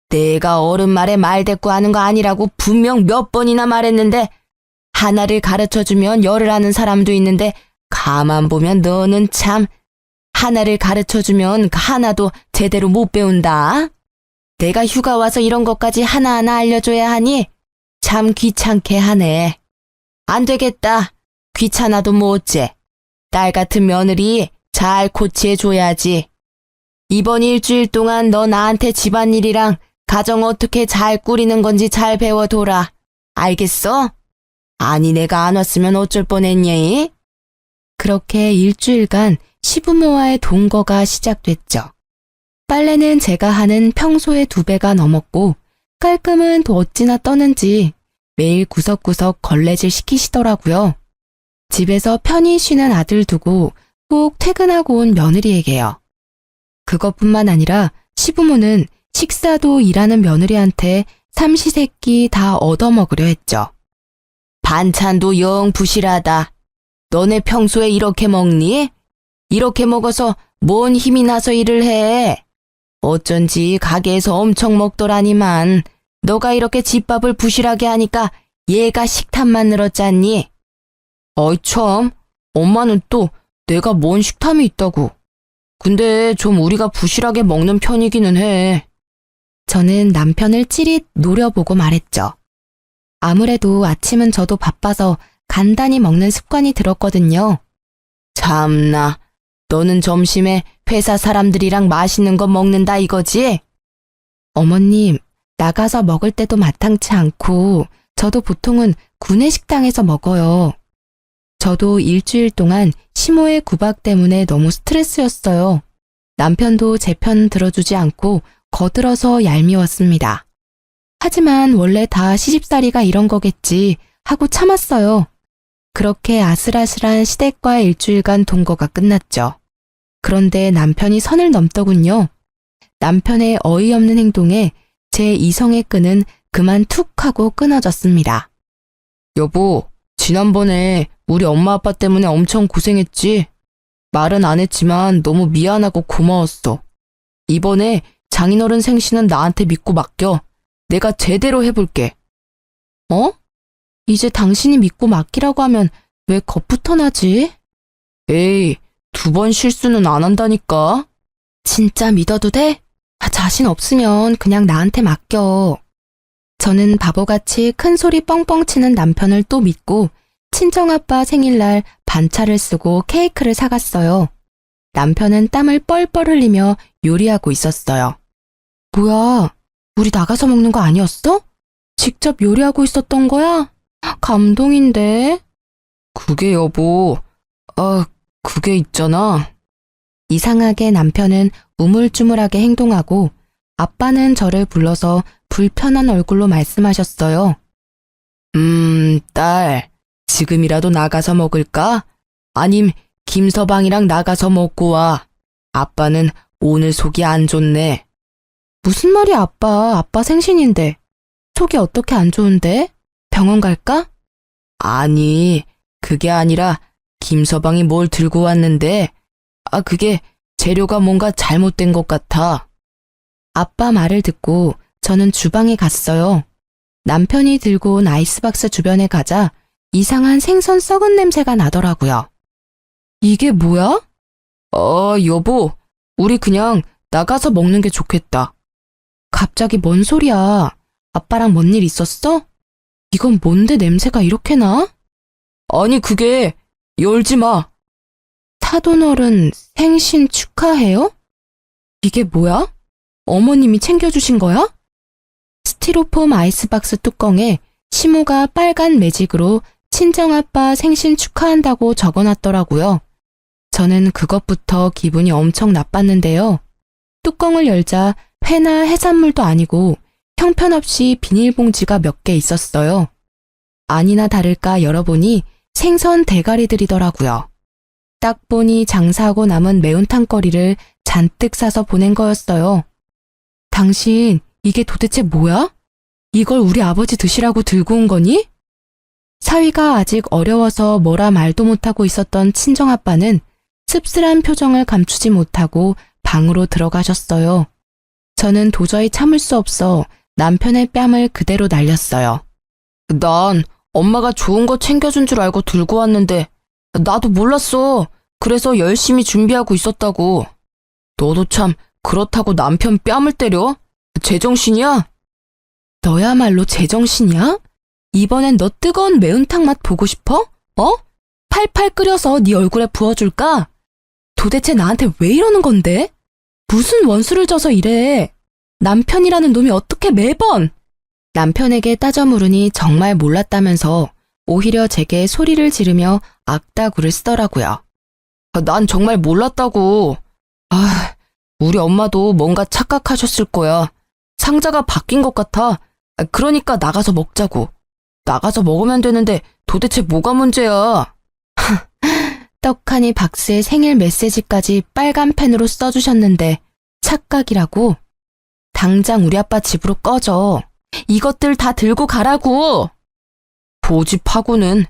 내가 어른 말에 말대꾸 하는 거 아니라고 분명 몇 번이나 말했는데 하나를 가르쳐주면 열을 하는 사람도 있는데 가만 보면 너는 참 하나를 가르쳐주면 하나도 제대로 못 배운다. 내가 휴가 와서 이런 것까지 하나하나 알려줘야 하니 참 귀찮게 하네. 안 되겠다. 귀찮아도 뭐 어째. 딸 같은 며느리 잘 고치해줘야지. 이번 일주일 동안 너 나한테 집안일이랑 가정 어떻게 잘 꾸리는 건지 잘 배워둬라. 알겠어? 아니, 내가 안 왔으면 어쩔 뻔했니? 그렇게 일주일간 시부모와의 동거가 시작됐죠. 빨래는 제가 하는 평소의 2배가 넘었고 깔끔은 또 어찌나 떠는지 매일 구석구석 걸레질 시키시더라고요. 집에서 편히 쉬는 아들 두고 꼭 퇴근하고 온 며느리에게요. 그것뿐만 아니라 시부모는 식사도 일하는 며느리한테 삼시세끼 다 얻어먹으려 했죠. 반찬도 영 부실하다. 너네 평소에 이렇게 먹니? 이렇게 먹어서 뭔 힘이 나서 일을 해? 어쩐지 가게에서 엄청 먹더라니만 너가 이렇게 집밥을 부실하게 하니까 얘가 식탐만 늘었잖니? 어이 참, 엄마는 또 내가 뭔 식탐이 있다고. 근데 좀 우리가 부실하게 먹는 편이기는 해. 저는 남편을 찌릿 노려보고 말했죠. 아무래도 아침은 저도 바빠서 간단히 먹는 습관이 들었거든요. 참나, 너는 점심에 회사 사람들이랑 맛있는 거 먹는다 이거지? 어머님, 나가서 먹을 때도 마땅치 않고 저도 보통은 구내식당에서 먹어요. 저도 일주일 동안 시모의 구박 때문에 너무 스트레스였어요. 남편도 제 편 들어주지 않고 거들어서 얄미웠습니다. 하지만 원래 다 시집살이가 이런 거겠지 하고 참았어요. 그렇게 아슬아슬한 시댁과 일주일간 동거가 끝났죠. 그런데 남편이 선을 넘더군요. 남편의 어이없는 행동에 제 이성의 끈은 그만 툭 하고 끊어졌습니다. 여보, 지난번에 우리 엄마 아빠 때문에 엄청 고생했지? 말은 안 했지만 너무 미안하고 고마웠어. 이번에 장인어른 생신은 나한테 믿고 맡겨. 내가 제대로 해볼게. 어? 이제 당신이 믿고 맡기라고 하면 왜 겁부터 나지? 에이, 2번 실수는 안 한다니까. 진짜 믿어도 돼? 자신 없으면 그냥 나한테 맡겨. 저는 바보같이 큰 소리 뻥뻥 치는 남편을 또 믿고 친정아빠 생일날 반차를 쓰고 케이크를 사갔어요. 남편은 땀을 뻘뻘 흘리며 요리하고 있었어요. 뭐야, 우리 나가서 먹는 거 아니었어? 직접 요리하고 있었던 거야? 감동인데? 그게 여보, 그게 있잖아. 이상하게 남편은 우물쭈물하게 행동하고 아빠는 저를 불러서 불편한 얼굴로 말씀하셨어요. 딸, 지금이라도 나가서 먹을까? 아님 김서방이랑 나가서 먹고 와. 아빠는 오늘 속이 안 좋네. 무슨 말이야, 아빠. 아빠 생신인데. 속이 어떻게 안 좋은데? 병원 갈까? 아니, 그게 아니라 김서방이 뭘 들고 왔는데 그게 재료가 뭔가 잘못된 것 같아. 아빠 말을 듣고 저는 주방에 갔어요. 남편이 들고 온 아이스박스 주변에 가자 이상한 생선 썩은 냄새가 나더라고요. 이게 뭐야? 여보, 우리 그냥 나가서 먹는 게 좋겠다. 갑자기 뭔 소리야? 아빠랑 뭔 일 있었어? 이건 뭔데 냄새가 이렇게 나? 아니 그게, 열지 마. 사돈어른 생신 축하해요? 이게 뭐야? 어머님이 챙겨주신 거야? 스티로폼 아이스박스 뚜껑에 시모가 빨간 매직으로 친정아빠 생신 축하한다고 적어놨더라고요. 저는 그것부터 기분이 엄청 나빴는데요. 뚜껑을 열자 회나 해산물도 아니고 형편없이 비닐봉지가 몇 개 있었어요. 아니나 다를까 열어보니 생선 대가리들이더라고요. 딱 보니 장사하고 남은 매운탕거리를 잔뜩 사서 보낸 거였어요. 당신, 이게 도대체 뭐야? 이걸 우리 아버지 드시라고 들고 온 거니? 사위가 아직 어려워서 뭐라 말도 못하고 있었던 친정아빠는 씁쓸한 표정을 감추지 못하고 방으로 들어가셨어요. 저는 도저히 참을 수 없어 남편의 뺨을 그대로 날렸어요. 난 엄마가 좋은 거 챙겨준 줄 알고 들고 왔는데 나도 몰랐어. 그래서 열심히 준비하고 있었다고. 너도 참 그렇다고 남편 뺨을 때려? 제정신이야? 너야말로 제정신이야? 이번엔 너 뜨거운 매운탕 맛 보고 싶어? 팔팔 끓여서 네 얼굴에 부어줄까? 도대체 나한테 왜 이러는 건데? 무슨 원수를 져서 이래? 남편이라는 놈이 어떻게 매번? 남편에게 따져 물으니 정말 몰랐다면서 오히려 제게 소리를 지르며 악다구를 쓰더라고요. 난 정말 몰랐다고. 우리 엄마도 뭔가 착각하셨을 거야. 상자가 바뀐 것 같아. 그러니까 나가서 먹자고. 나가서 먹으면 되는데 도대체 뭐가 문제야? 떡하니 박스에 생일 메시지까지 빨간 펜으로 써주셨는데 착각이라고? 당장 우리 아빠 집으로 꺼져. 이것들 다 들고 가라고. 고집하고는.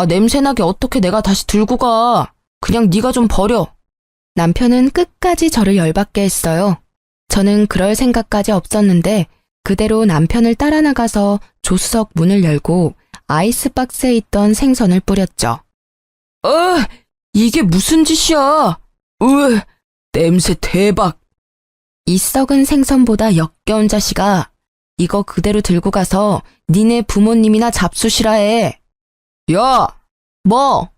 냄새나게 어떻게 내가 다시 들고 가. 그냥 네가 좀 버려. 남편은 끝까지 저를 열받게 했어요. 저는 그럴 생각까지 없었는데 그대로 남편을 따라 나가서 조수석 문을 열고 아이스박스에 있던 생선을 뿌렸죠. 이게 무슨 짓이야? 냄새 대박. 이 썩은 생선보다 역겨운 자식아. 이거 그대로 들고 가서 니네 부모님이나 잡수시라 해. 야! 뭐?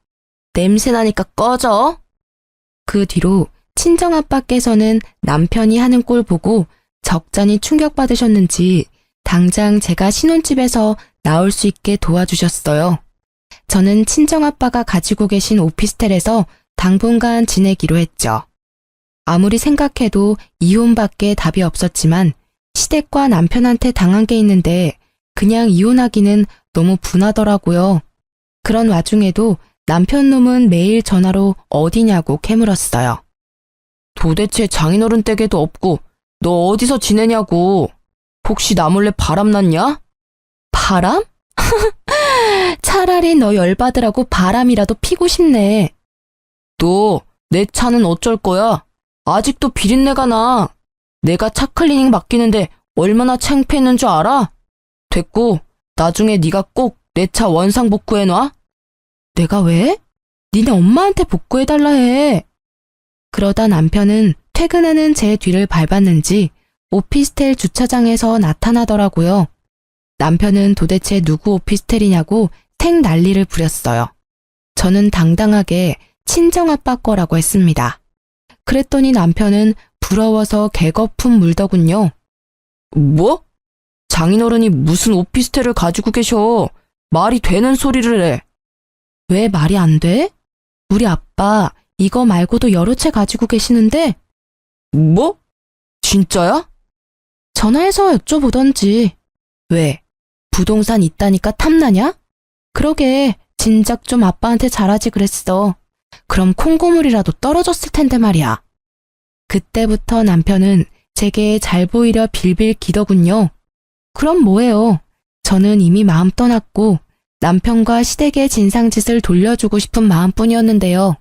냄새나니까 꺼져. 그 뒤로 친정아빠께서는 남편이 하는 꼴 보고 적잖이 충격받으셨는지 당장 제가 신혼집에서 나올 수 있게 도와주셨어요. 저는 친정아빠가 가지고 계신 오피스텔에서 당분간 지내기로 했죠. 아무리 생각해도 이혼밖에 답이 없었지만 시댁과 남편한테 당한 게 있는데 그냥 이혼하기는 너무 분하더라고요. 그런 와중에도 남편 놈은 매일 전화로 어디냐고 캐물었어요. 도대체 장인어른 댁에도 없고 너 어디서 지내냐고. 혹시 나 몰래 바람 났냐? 바람? 차라리 너 열받으라고 바람이라도 피고 싶네. 너 내 차는 어쩔 거야? 아직도 비린내가 나. 내가 차 클리닝 맡기는데 얼마나 창피했는 줄 알아? 됐고 나중에 네가 꼭 내 차 원상 복구해놔. 내가 왜? 니네 엄마한테 복구해달라 해. 그러다 남편은 퇴근하는 제 뒤를 밟았는지 오피스텔 주차장에서 나타나더라고요. 남편은 도대체 누구 오피스텔이냐고 생 난리를 부렸어요. 저는 당당하게 친정아빠 거라고 했습니다. 그랬더니 남편은 부러워서 개거품 물더군요. 뭐? 장인어른이 무슨 오피스텔을 가지고 계셔. 말이 되는 소리를 해. 왜 말이 안 돼? 우리 아빠 이거 말고도 여러 채 가지고 계시는데. 뭐? 진짜야? 전화해서 여쭤보던지. 왜? 부동산 있다니까 탐나냐? 그러게 진작 좀 아빠한테 잘하지 그랬어. 그럼 콩고물이라도 떨어졌을 텐데 말이야. 그때부터 남편은 제게 잘 보이려 빌빌 기더군요. 그럼 뭐예요? 저는 이미 마음 떠났고 남편과 시댁의 진상짓을 돌려주고 싶은 마음뿐이었는데요.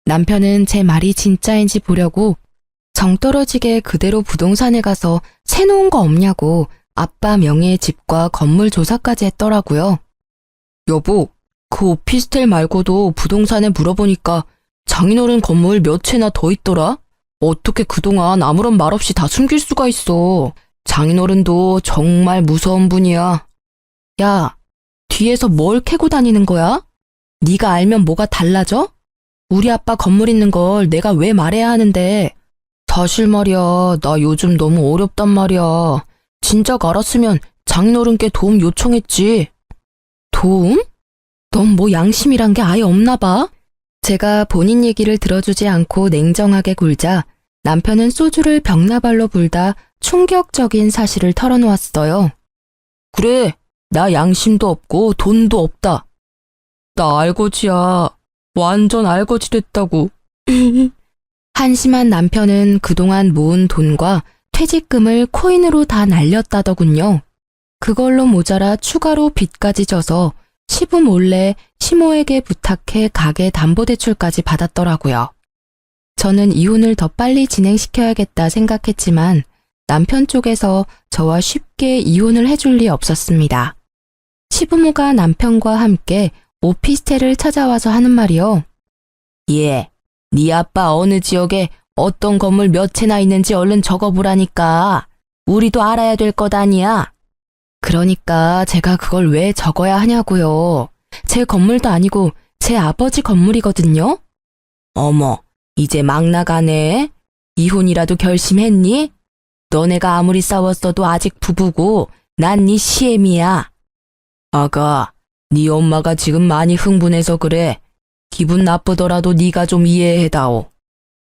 남편은 제 말이 진짜인지 보려고 정떨어지게 그대로 부동산에 가서 새놓은 거 없냐고 아빠 명의의 집과 건물 조사까지 했더라고요. 여보, 그 오피스텔 말고도 부동산에 물어보니까 장인어른 건물 몇 채나 더 있더라? 어떻게 그동안 아무런 말 없이 다 숨길 수가 있어. 장인어른도 정말 무서운 분이야. 야, 뒤에서 뭘 캐고 다니는 거야? 네가 알면 뭐가 달라져? 우리 아빠 건물 있는 걸 내가 왜 말해야 하는데. 사실 말이야, 나 요즘 너무 어렵단 말이야. 진작 알았으면 장인어른께 도움 요청했지. 도움? 넌 뭐 양심이란 게 아예 없나 봐. 제가 본인 얘기를 들어주지 않고 냉정하게 굴자 남편은 소주를 벽나발로 불다 충격적인 사실을 털어놓았어요. 그래, 나 양심도 없고 돈도 없다. 나 알거지야. 완전 알거지 됐다고. 한심한 남편은 그동안 모은 돈과 퇴직금을 코인으로 다 날렸다더군요. 그걸로 모자라 추가로 빚까지 져서 시부 몰래 시모에게 부탁해 가게 담보대출까지 받았더라고요. 저는 이혼을 더 빨리 진행시켜야겠다 생각했지만 남편 쪽에서 저와 쉽게 이혼을 해줄 리 없었습니다. 시부모가 남편과 함께 오피스텔을 찾아와서 하는 말이요. 예, 네 아빠 어느 지역에 어떤 건물 몇 채나 있는지 얼른 적어보라니까. 우리도 알아야 될 것 아니야. 그러니까 제가 그걸 왜 적어야 하냐고요. 제 건물도 아니고 제 아버지 건물이거든요. 어머, 이제 막 나가네. 이혼이라도 결심했니? 너네가 아무리 싸웠어도 아직 부부고 난 네 시애미야. 아가, 네 엄마가 지금 많이 흥분해서 그래. 기분 나쁘더라도 네가 좀 이해해다오.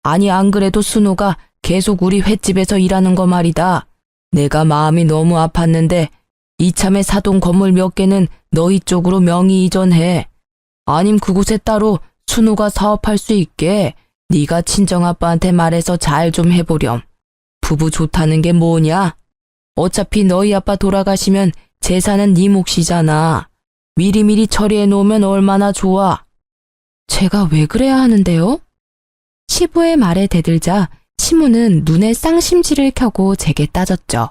아니 안 그래도 순호가 계속 우리 횟집에서 일하는 거 말이다. 내가 마음이 너무 아팠는데 이참에 사돈 건물 몇 개는 너희 쪽으로 명의 이전해. 아님 그곳에 따로 순호가 사업할 수 있게 네가 친정아빠한테 말해서 잘 좀 해보렴. 부부 좋다는 게 뭐냐? 어차피 너희 아빠 돌아가시면 재산은 네 몫이잖아. 미리미리 처리해 놓으면 얼마나 좋아. 제가 왜 그래야 하는데요? 시부의 말에 대들자 시모는 눈에 쌍심지를 켜고 제게 따졌죠.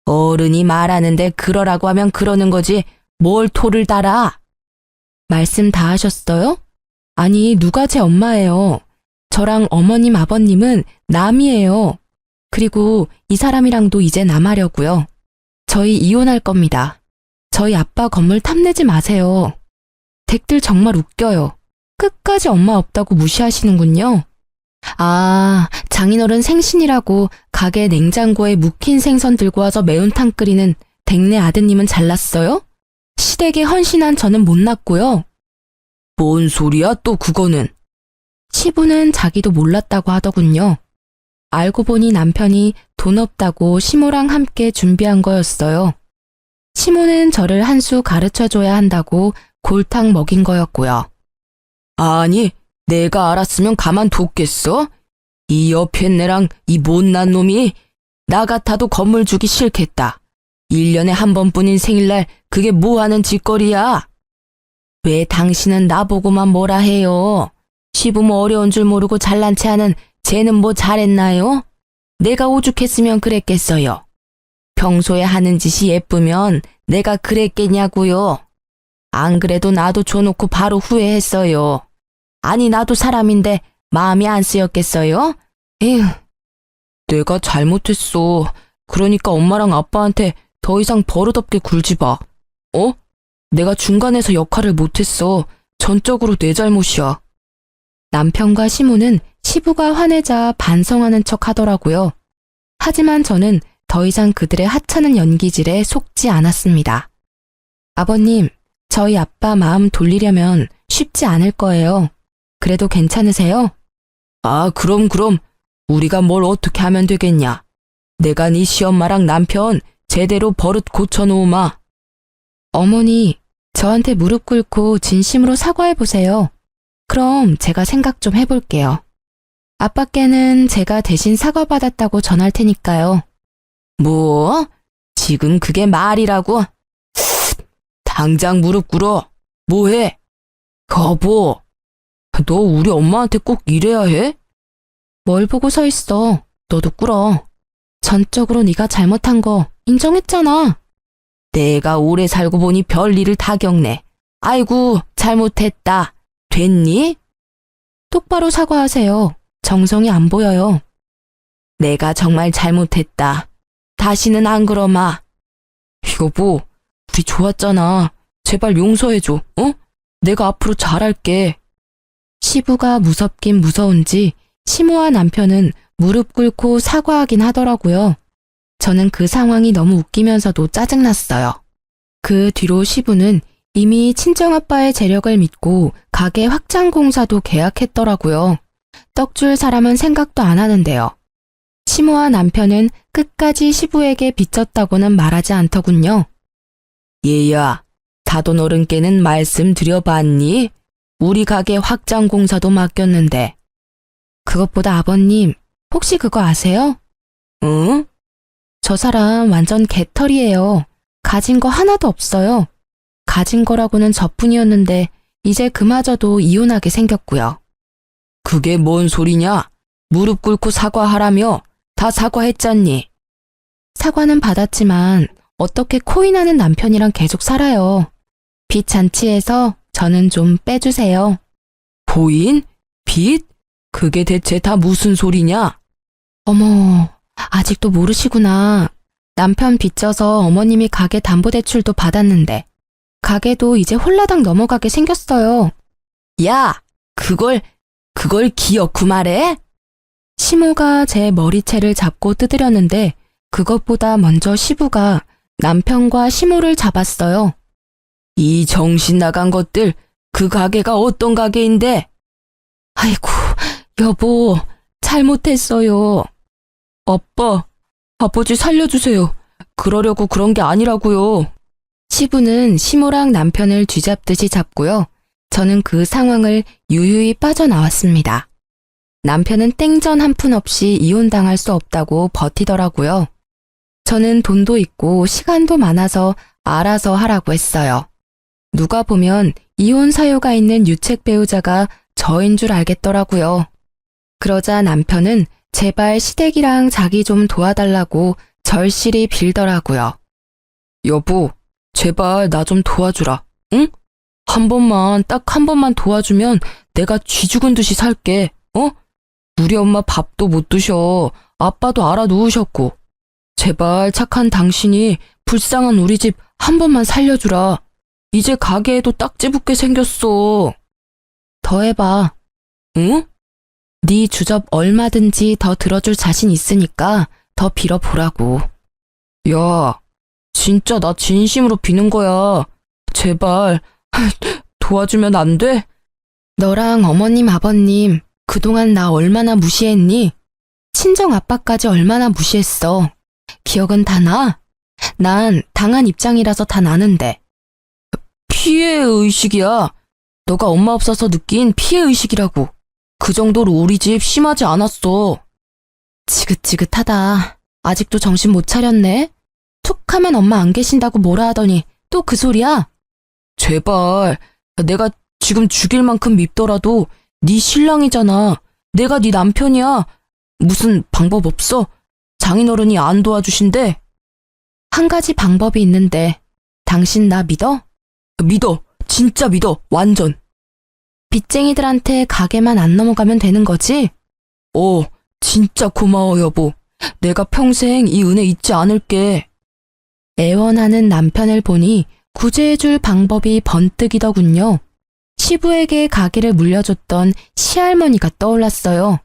어른이 말하는데 그러라고 하면 그러는 거지 뭘 토를 달아. 말씀 다 하셨어요? 아니 누가 제 엄마예요. 저랑 어머님 아버님은 남이에요. 그리고 이 사람이랑도 이제 남하려고요. 저희 이혼할 겁니다. 저희 아빠 건물 탐내지 마세요. 댁들 정말 웃겨요. 끝까지 엄마 없다고 무시하시는군요. 아, 장인어른 생신이라고 가게 냉장고에 묵힌 생선 들고 와서 매운탕 끓이는 댁내 아드님은 잘났어요? 시댁에 헌신한 저는 못났고요. 뭔 소리야 또 그거는. 시부는 자기도 몰랐다고 하더군요. 알고 보니 남편이 돈 없다고 시모랑 함께 준비한 거였어요. 시모는 저를 한 수 가르쳐줘야 한다고 골탕 먹인 거였고요. 아니, 내가 알았으면 가만뒀겠어? 이 여편네랑 이 못난 놈이 나 같아도 건물 주기 싫겠다. 1년에 한 번뿐인 생일날 그게 뭐하는 짓거리야? 왜 당신은 나보고만 뭐라 해요? 시부모 어려운 줄 모르고 잘난 체 하는 쟤는 뭐 잘했나요? 내가 오죽했으면 그랬겠어요. 평소에 하는 짓이 예쁘면 내가 그랬겠냐고요. 안 그래도 나도 줘놓고 바로 후회했어요. 아니 나도 사람인데 마음이 안 쓰였겠어요? 에휴. 내가 잘못했어. 그러니까 엄마랑 아빠한테 더 이상 버릇없게 굴지 마. 어? 내가 중간에서 역할을 못했어. 전적으로 내 잘못이야. 남편과 시모는 시부가 화내자 반성하는 척 하더라고요. 하지만 저는 더 이상 그들의 하찮은 연기질에 속지 않았습니다. 아버님, 저희 아빠 마음 돌리려면 쉽지 않을 거예요. 그래도 괜찮으세요? 아, 그럼. 우리가 뭘 어떻게 하면 되겠냐. 내가 네 시엄마랑 남편 제대로 버릇 고쳐놓으마. 어머니, 저한테 무릎 꿇고 진심으로 사과해보세요. 그럼 제가 생각 좀 해볼게요. 아빠께는 제가 대신 사과받았다고 전할 테니까요. 뭐? 지금 그게 말이라고? 당장 무릎 꿇어. 뭐해? 여보, 너 우리 엄마한테 꼭 이래야 해? 뭘 보고 서 있어. 너도 꿇어. 전적으로 네가 잘못한 거 인정했잖아. 내가 오래 살고 보니 별일을 다 겪네. 아이고, 잘못했다. 됐니? 똑바로 사과하세요. 정성이 안 보여요. 내가 정말 잘못했다. 다시는 안 그러마. 여보, 우리 좋았잖아. 제발 용서해줘, 어? 내가 앞으로 잘할게. 시부가 무섭긴 무서운지 시모와 남편은 무릎 꿇고 사과하긴 하더라고요. 저는 그 상황이 너무 웃기면서도 짜증났어요. 그 뒤로 시부는 이미 친정아빠의 재력을 믿고 가게 확장 공사도 계약했더라고요. 떡줄 사람은 생각도 안 하는데요. 시모와 남편은 끝까지 시부에게 빚졌다고는 말하지 않더군요. 얘야, 사돈 어른께는 말씀드려봤니? 우리 가게 확장 공사도 맡겼는데. 그것보다 아버님, 혹시 그거 아세요? 응? 저 사람 완전 개털이에요. 가진 거 하나도 없어요. 가진 거라고는 저뿐이었는데 이제 그마저도 이혼하게 생겼고요. 그게 뭔 소리냐? 무릎 꿇고 사과하라며. 다 사과했잖니. 사과는 받았지만 어떻게 코인하는 남편이랑 계속 살아요. 빚 잔치에서 저는 좀 빼주세요. 코인? 빚? 그게 대체 다 무슨 소리냐? 어머, 아직도 모르시구나. 남편 빚져서 어머님이 가게 담보대출도 받았는데 가게도 이제 홀라당 넘어가게 생겼어요. 야, 그걸 기어코 말해? 시모가 제 머리채를 잡고 뜯으려는데 그것보다 먼저 시부가 남편과 시모를 잡았어요. 이 정신 나간 것들, 그 가게가 어떤 가게인데? 아이고, 여보, 잘못했어요. 아빠, 아버지 살려주세요. 그러려고 그런 게 아니라고요. 시부는 시모랑 남편을 쥐잡듯이 잡고요. 저는 그 상황을 유유히 빠져나왔습니다. 남편은 땡전 한 푼 없이 이혼당할 수 없다고 버티더라고요. 저는 돈도 있고 시간도 많아서 알아서 하라고 했어요. 누가 보면 이혼 사유가 있는 유책 배우자가 저인 줄 알겠더라고요. 그러자 남편은 제발 시댁이랑 자기 좀 도와달라고 절실히 빌더라고요. 여보, 제발 나 좀 도와주라, 응? 딱 한 번만 도와주면 내가 쥐 죽은 듯이 살게, 어? 우리 엄마 밥도 못 드셔. 아빠도 알아 누우셨고. 제발 착한 당신이 불쌍한 우리 집 한 번만 살려주라. 이제 가게에도 딱지 붙게 생겼어. 더 해봐. 응? 네 주접 얼마든지 더 들어줄 자신 있으니까 더 빌어보라고. 야, 진짜 나 진심으로 비는 거야. 제발 도와주면 안 돼? 너랑 어머님, 아버님 그동안 나 얼마나 무시했니? 친정 아빠까지 얼마나 무시했어. 기억은 다 나? 난 당한 입장이라서 다 나는데. 피해의식이야. 너가 엄마 없어서 느낀 피해의식이라고. 그 정도로 우리 집 심하지 않았어. 지긋지긋하다. 아직도 정신 못 차렸네. 툭 하면 엄마 안 계신다고 뭐라 하더니 또 그 소리야? 제발. 내가 지금 죽일 만큼 밉더라도 네 신랑이잖아. 내가 네 남편이야. 무슨 방법 없어? 장인어른이 안 도와주신대? 한 가지 방법이 있는데 당신 나 믿어? 믿어. 진짜 믿어. 완전. 빚쟁이들한테 가게만 안 넘어가면 되는 거지? 진짜 고마워 여보. 내가 평생 이 은혜 잊지 않을게. 애원하는 남편을 보니 구제해줄 방법이 번뜩이더군요. 시부에게 가게를 물려줬던 시할머니가 떠올랐어요.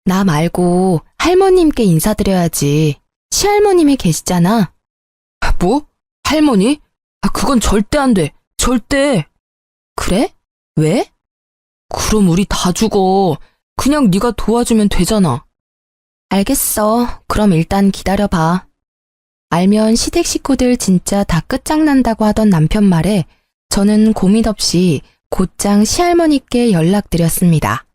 나 말고 할머님께 인사드려야지. 시할머님이 계시잖아. 뭐? 할머니? 그건 절대 안 돼. 절대. 그래? 왜? 그럼 우리 다 죽어. 그냥 네가 도와주면 되잖아. 알겠어. 그럼 일단 기다려봐. 알면 시댁 식구들 진짜 다 끝장난다고 하던 남편 말에 저는 고민 없이 곧장 시할머니께 연락드렸습니다.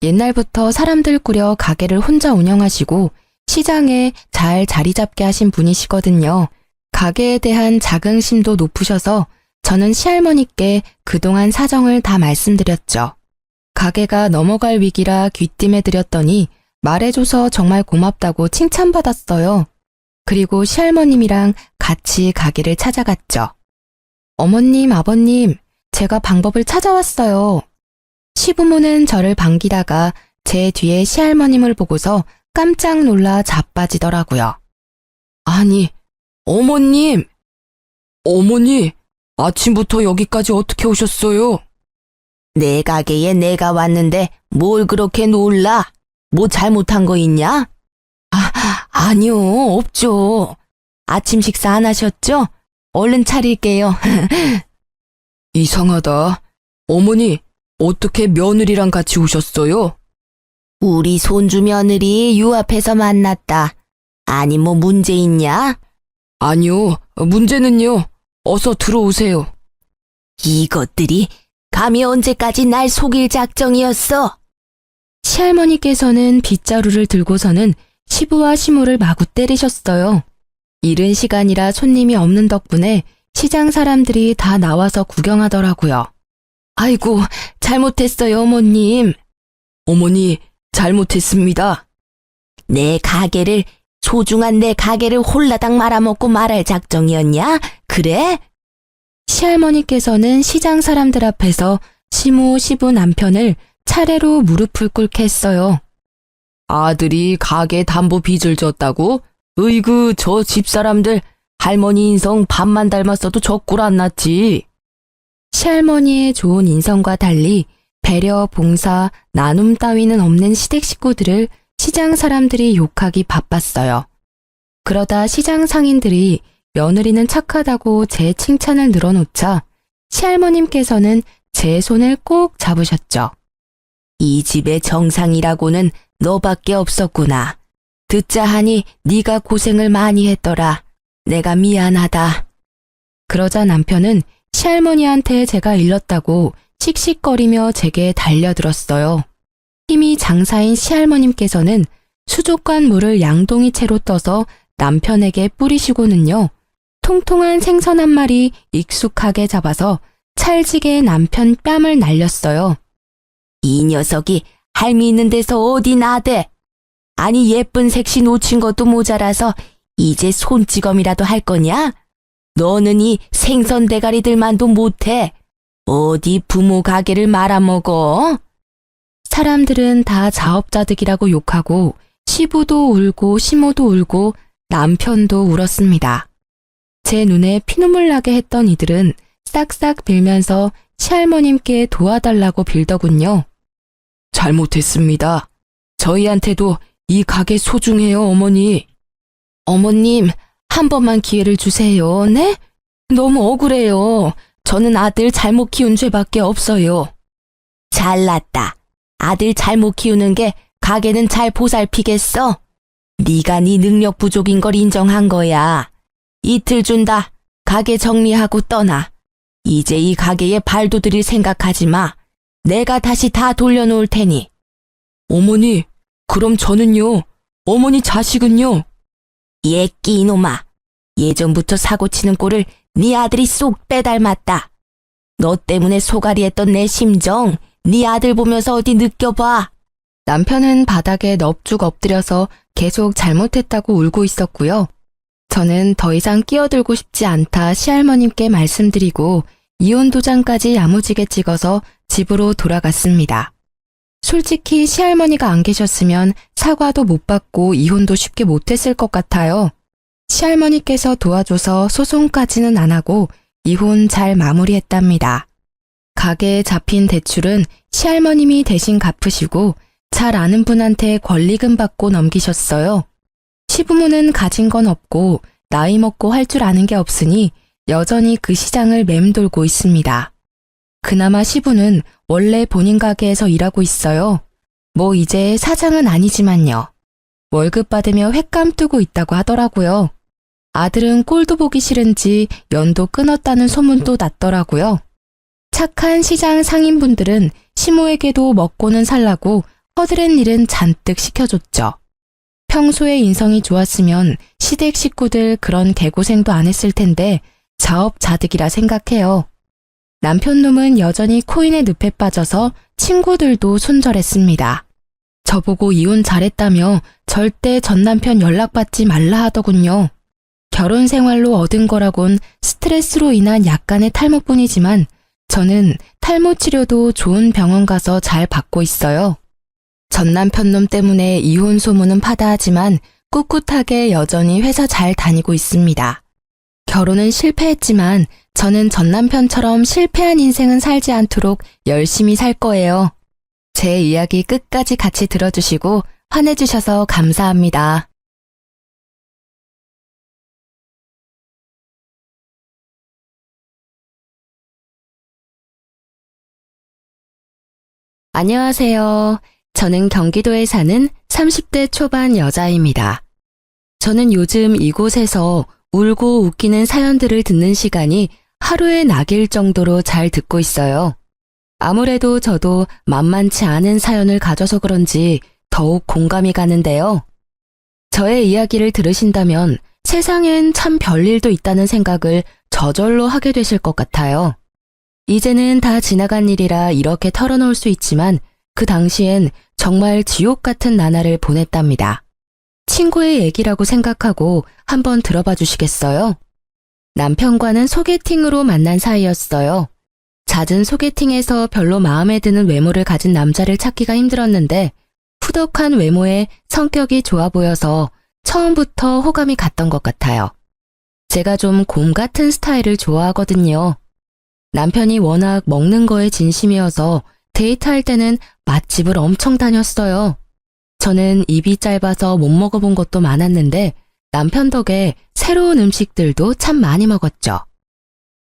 옛날부터 사람들 꾸려 가게를 혼자 운영하시고 시장에 잘 자리 잡게 하신 분이시거든요. 가게에 대한 자긍심도 높으셔서 저는 시할머니께 그동안 사정을 다 말씀드렸죠. 가게가 넘어갈 위기라 귀띔해드렸더니 말해줘서 정말 고맙다고 칭찬받았어요. 그리고 시할머님이랑 같이 가게를 찾아갔죠. 어머님, 아버님, 제가 방법을 찾아왔어요. 시부모는 저를 반기다가 제 뒤에 시할머님을 보고서 깜짝 놀라 자빠지더라고요. 아니, 어머님! 어머니, 아침부터 여기까지 어떻게 오셨어요? 내 가게에 내가 왔는데 뭘 그렇게 놀라? 뭐 잘못한 거 있냐? 아니요, 없죠. 아침 식사 안 하셨죠? 얼른 차릴게요. 이상하다. 어머니, 어떻게 며느리랑 같이 오셨어요? 우리 손주 며느리 유앞에서 만났다. 아니, 뭐 문제 있냐? 아니요, 문제는요. 어서 들어오세요. 이것들이 감히 언제까지 날 속일 작정이었어? 시할머니께서는 빗자루를 들고서는 시부와 시모를 마구 때리셨어요. 이른 시간이라 손님이 없는 덕분에 시장 사람들이 다 나와서 구경하더라고요. 아이고, 잘못했어요, 어머님. 어머니, 잘못했습니다. 소중한 내 가게를 홀라당 말아먹고 말할 작정이었냐? 그래? 시할머니께서는 시장 사람들 앞에서 시모, 시부 남편을 차례로 무릎을 꿇게 했어요. 아들이 가게 담보 빚을 졌다고? 으이그, 저 집사람들 할머니 인성 반만 닮았어도 저 꼴 안 났지. 시할머니의 좋은 인성과 달리 배려, 봉사, 나눔 따위는 없는 시댁 식구들을 시장 사람들이 욕하기 바빴어요. 그러다 시장 상인들이 며느리는 착하다고 제 칭찬을 늘어놓자 시할머님께서는 제 손을 꼭 잡으셨죠. 이 집의 정상이라고는 너밖에 없었구나. 듣자 하니 네가 고생을 많이 했더라. 내가 미안하다. 그러자 남편은 시할머니한테 제가 일렀다고 씩씩거리며 제게 달려들었어요. 힘이 장사인 시할머님께서는 수족관 물을 양동이채로 떠서 남편에게 뿌리시고는요. 통통한 생선 한 마리 익숙하게 잡아서 찰지게 남편 뺨을 날렸어요. 이 녀석이 할미 있는 데서 어디 나대? 아니 예쁜 색시 놓친 것도 모자라서 이제 손찌검이라도 할 거냐? 너는 이 생선 대가리들만도 못해. 어디 부모 가게를 말아먹어? 사람들은 다 자업자득이라고 욕하고 시부도 울고 시모도 울고 남편도 울었습니다. 제 눈에 피눈물 나게 했던 이들은 싹싹 빌면서 시할머님께 도와달라고 빌더군요. 잘못했습니다. 저희한테도 이 가게 소중해요, 어머니. 어머님, 한 번만 기회를 주세요, 네? 너무 억울해요. 저는 아들 잘못 키운 죄밖에 없어요. 잘났다. 아들 잘못 키우는 게 가게는 잘 보살피겠어? 네가 네 능력 부족인 걸 인정한 거야. 이틀 준다. 가게 정리하고 떠나. 이제 이 가게에 발도 들일 생각하지 마. 내가 다시 다 돌려놓을 테니. 어머니, 그럼 저는요? 어머니 자식은요? 예끼 이놈아. 예전부터 사고치는 꼴을 네 아들이 쏙 빼닮았다. 너 때문에 소갈이 했던 내 심정, 네 아들 보면서 어디 느껴봐. 남편은 바닥에 넙죽 엎드려서 계속 잘못했다고 울고 있었고요. 저는 더 이상 끼어들고 싶지 않다 시할머님께 말씀드리고 이혼 도장까지 야무지게 찍어서 집으로 돌아갔습니다. 솔직히 시할머니가 안 계셨으면 사과도 못 받고 이혼도 쉽게 못했을 것 같아요. 시할머니께서 도와줘서 소송까지는 안 하고 이혼 잘 마무리했답니다. 가게에 잡힌 대출은 시할머님이 대신 갚으시고 잘 아는 분한테 권리금 받고 넘기셨어요. 시부모는 가진 건 없고 나이 먹고 할 줄 아는 게 없으니 여전히 그 시장을 맴돌고 있습니다. 그나마 시부는 원래 본인 가게에서 일하고 있어요. 뭐 이제 사장은 아니지만요. 월급 받으며 횟감 뜨고 있다고 하더라고요. 아들은 꼴도 보기 싫은지 연도 끊었다는 소문도 났더라고요. 착한 시장 상인분들은 시모에게도 먹고는 살라고 허드렛 일은 잔뜩 시켜줬죠. 평소에 인성이 좋았으면 시댁 식구들 그런 개고생도 안 했을 텐데 자업자득이라 생각해요. 남편 놈은 여전히 코인의 늪에 빠져서 친구들도 손절했습니다. 저보고 이혼 잘했다며 절대 전 남편 연락받지 말라 하더군요. 결혼 생활로 얻은 거라곤 스트레스로 인한 약간의 탈모뿐이지만 저는 탈모 치료도 좋은 병원 가서 잘 받고 있어요. 전 남편 놈 때문에 이혼 소문은 파다하지만 꿋꿋하게 여전히 회사 잘 다니고 있습니다. 결혼은 실패했지만 저는 전 남편처럼 실패한 인생은 살지 않도록 열심히 살 거예요. 제 이야기 끝까지 같이 들어주시고 화내주셔서 감사합니다. 안녕하세요. 저는 경기도에 사는 30대 초반 여자입니다. 저는 요즘 이곳에서 울고 웃기는 사연들을 듣는 시간이 하루에 낙일 정도로 잘 듣고 있어요. 아무래도 저도 만만치 않은 사연을 가져서 그런지 더욱 공감이 가는데요. 저의 이야기를 들으신다면 세상엔 참 별일도 있다는 생각을 저절로 하게 되실 것 같아요. 이제는 다 지나간 일이라 이렇게 털어놓을 수 있지만 그 당시엔 정말 지옥 같은 나날을 보냈답니다. 친구의 얘기라고 생각하고 한번 들어봐 주시겠어요? 남편과는 소개팅으로 만난 사이였어요. 잦은 소개팅에서 별로 마음에 드는 외모를 가진 남자를 찾기가 힘들었는데 후덕한 외모에 성격이 좋아 보여서 처음부터 호감이 갔던 것 같아요. 제가 좀 곰 같은 스타일을 좋아하거든요. 남편이 워낙 먹는 거에 진심이어서 데이트할 때는 맛집을 엄청 다녔어요. 저는 입이 짧아서 못 먹어본 것도 많았는데 남편 덕에 새로운 음식들도 참 많이 먹었죠.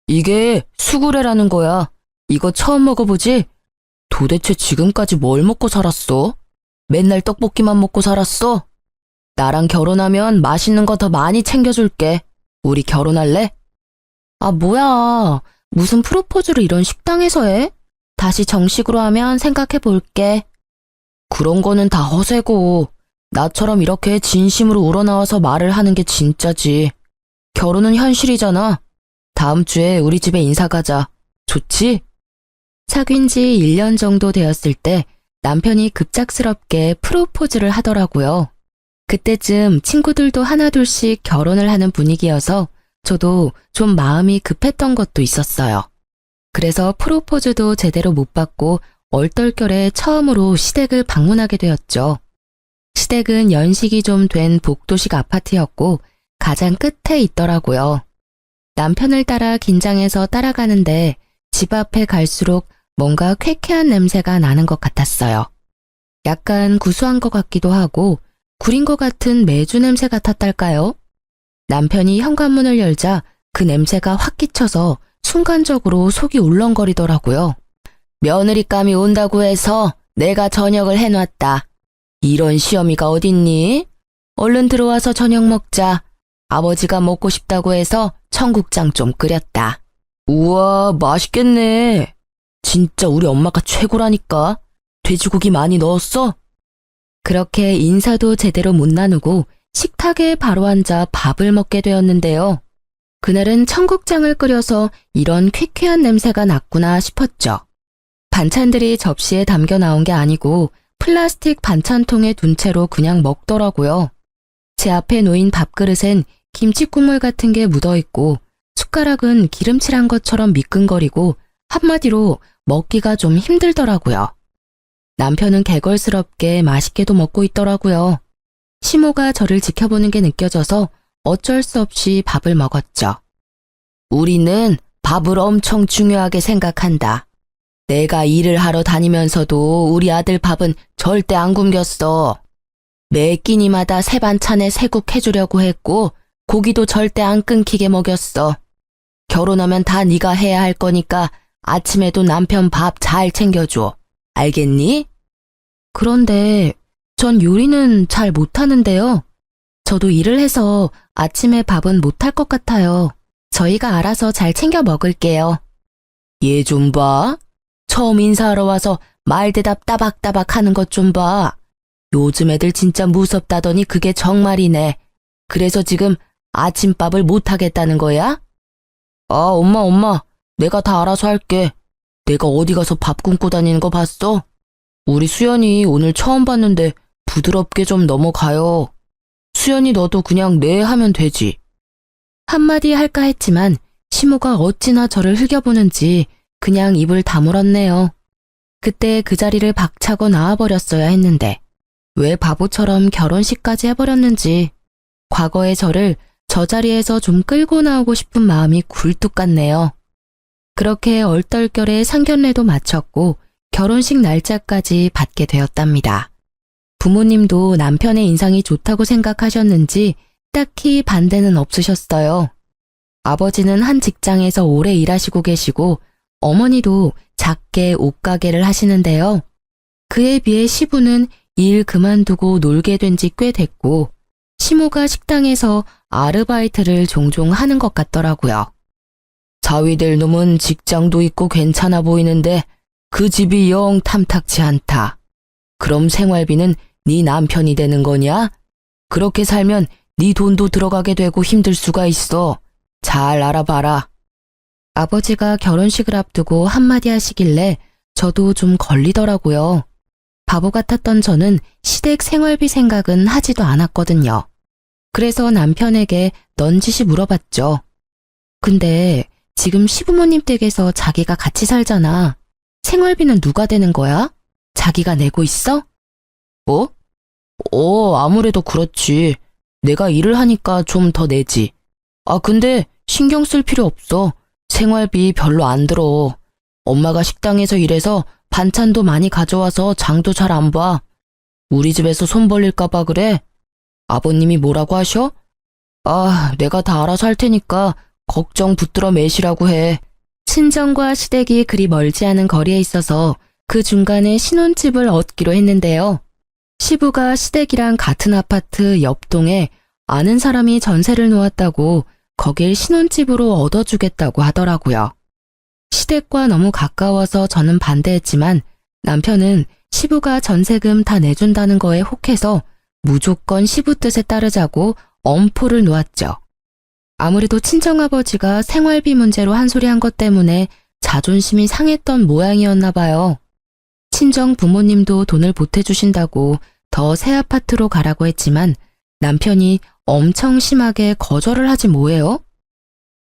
이게 수구레라는 거야. 이거 처음 먹어보지? 도대체 지금까지 뭘 먹고 살았어? 맨날 떡볶이만 먹고 살았어? 나랑 결혼하면 맛있는 거 더 많이 챙겨줄게. 우리 결혼할래? 아, 뭐야. 무슨 프로포즈를 이런 식당에서 해? 다시 정식으로 하면 생각해 볼게. 그런 거는 다 허세고 나처럼 이렇게 진심으로 우러나와서 말을 하는 게 진짜지. 결혼은 현실이잖아. 다음 주에 우리 집에 인사 가자. 좋지? 사귄 지 1년 정도 되었을 때 남편이 급작스럽게 프로포즈를 하더라고요. 그때쯤 친구들도 하나둘씩 결혼을 하는 분위기여서 저도 좀 마음이 급했던 것도 있었어요. 그래서 프로포즈도 제대로 못 받고 얼떨결에 처음으로 시댁을 방문하게 되었죠. 시댁은 연식이 좀 된 복도식 아파트였고 가장 끝에 있더라고요. 남편을 따라 긴장해서 따라가는데 집 앞에 갈수록 뭔가 쾌쾌한 냄새가 나는 것 같았어요. 약간 구수한 것 같기도 하고 구린 것 같은 메주 냄새 같았달까요? 남편이 현관문을 열자 그 냄새가 확 끼쳐서 순간적으로 속이 울렁거리더라고요. 며느리감이 온다고 해서 내가 저녁을 해놨다. 이런 시어미가 어딨니? 얼른 들어와서 저녁 먹자. 아버지가 먹고 싶다고 해서 청국장 좀 끓였다. 우와, 맛있겠네. 진짜 우리 엄마가 최고라니까. 돼지고기 많이 넣었어? 그렇게 인사도 제대로 못 나누고 식탁에 바로 앉아 밥을 먹게 되었는데요. 그날은 청국장을 끓여서 이런 쾌쾌한 냄새가 났구나 싶었죠. 반찬들이 접시에 담겨 나온 게 아니고 플라스틱 반찬통에 둔 채로 그냥 먹더라고요. 제 앞에 놓인 밥그릇엔 김치국물 같은 게 묻어있고 숟가락은 기름칠한 것처럼 미끈거리고 한마디로 먹기가 좀 힘들더라고요. 남편은 개걸스럽게 맛있게도 먹고 있더라고요. 시모가 저를 지켜보는 게 느껴져서 어쩔 수 없이 밥을 먹었죠. 우리는 밥을 엄청 중요하게 생각한다. 내가 일을 하러 다니면서도 우리 아들 밥은 절대 안 굶겼어. 매 끼니마다 새 반찬에 새국 해주려고 했고 고기도 절대 안 끊기게 먹였어. 결혼하면 다 네가 해야 할 거니까 아침에도 남편 밥 잘 챙겨줘. 알겠니? 그런데 전 요리는 잘 못하는데요. 저도 일을 해서 아침에 밥은 못할 것 같아요. 저희가 알아서 잘 챙겨 먹을게요. 얘 좀 봐. 처음 인사하러 와서 말대답 따박따박 하는 것 좀 봐. 요즘 애들 진짜 무섭다더니 그게 정말이네. 그래서 지금 아침밥을 못하겠다는 거야? 아, 엄마. 내가 다 알아서 할게. 내가 어디 가서 밥 굶고 다니는 거 봤어? 우리 수연이 오늘 처음 봤는데 부드럽게 좀 넘어가요. 수연이 너도 그냥 네 하면 되지. 한마디 할까 했지만 시모가 어찌나 저를 흘겨보는지 그냥 입을 다물었네요. 그때 그 자리를 박차고 나와버렸어야 했는데 왜 바보처럼 결혼식까지 해버렸는지 과거의 저를 저 자리에서 좀 끌고 나오고 싶은 마음이 굴뚝 같네요. 그렇게 얼떨결에 상견례도 마쳤고 결혼식 날짜까지 받게 되었답니다. 부모님도 남편의 인상이 좋다고 생각하셨는지 딱히 반대는 없으셨어요. 아버지는 한 직장에서 오래 일하시고 계시고 어머니도 작게 옷가게를 하시는데요. 그에 비해 시부는 일 그만두고 놀게 된 지 꽤 됐고 시모가 식당에서 아르바이트를 종종 하는 것 같더라고요. 자위될 놈은 직장도 있고 괜찮아 보이는데 그 집이 영 탐탁치 않다. 그럼 생활비는 네 남편이 되는 거냐? 그렇게 살면 네 돈도 들어가게 되고 힘들 수가 있어. 잘 알아봐라. 아버지가 결혼식을 앞두고 한마디 하시길래 저도 좀 걸리더라고요. 바보 같았던 저는 시댁 생활비 생각은 하지도 않았거든요. 그래서 남편에게 넌지시 물어봤죠. 근데 지금 시부모님 댁에서 자기가 같이 살잖아. 생활비는 누가 되는 거야? 자기가 내고 있어? 아무래도 그렇지. 내가 일을 하니까 좀 더 내지. 아, 근데 신경 쓸 필요 없어. 생활비 별로 안 들어. 엄마가 식당에서 일해서 반찬도 많이 가져와서 장도 잘 안 봐. 우리 집에서 손 벌릴까 봐 그래. 아버님이 뭐라고 하셔? 아, 내가 다 알아서 할 테니까 걱정 붙들어 매시라고 해. 친정과 시댁이 그리 멀지 않은 거리에 있어서 그 중간에 신혼집을 얻기로 했는데요. 시부가 시댁이랑 같은 아파트 옆동에 아는 사람이 전세를 놓았다고 거길 신혼집으로 얻어주겠다고 하더라고요. 시댁과 너무 가까워서 저는 반대했지만 남편은 시부가 전세금 다 내준다는 거에 혹해서 무조건 시부 뜻에 따르자고 엄포를 놓았죠. 아무래도 친정아버지가 생활비 문제로 한 소리 한 것 때문에 자존심이 상했던 모양이었나 봐요. 친정 부모님도 돈을 보태주신다고 더 새 아파트로 가라고 했지만 남편이 엄청 심하게 거절을 하지 뭐예요?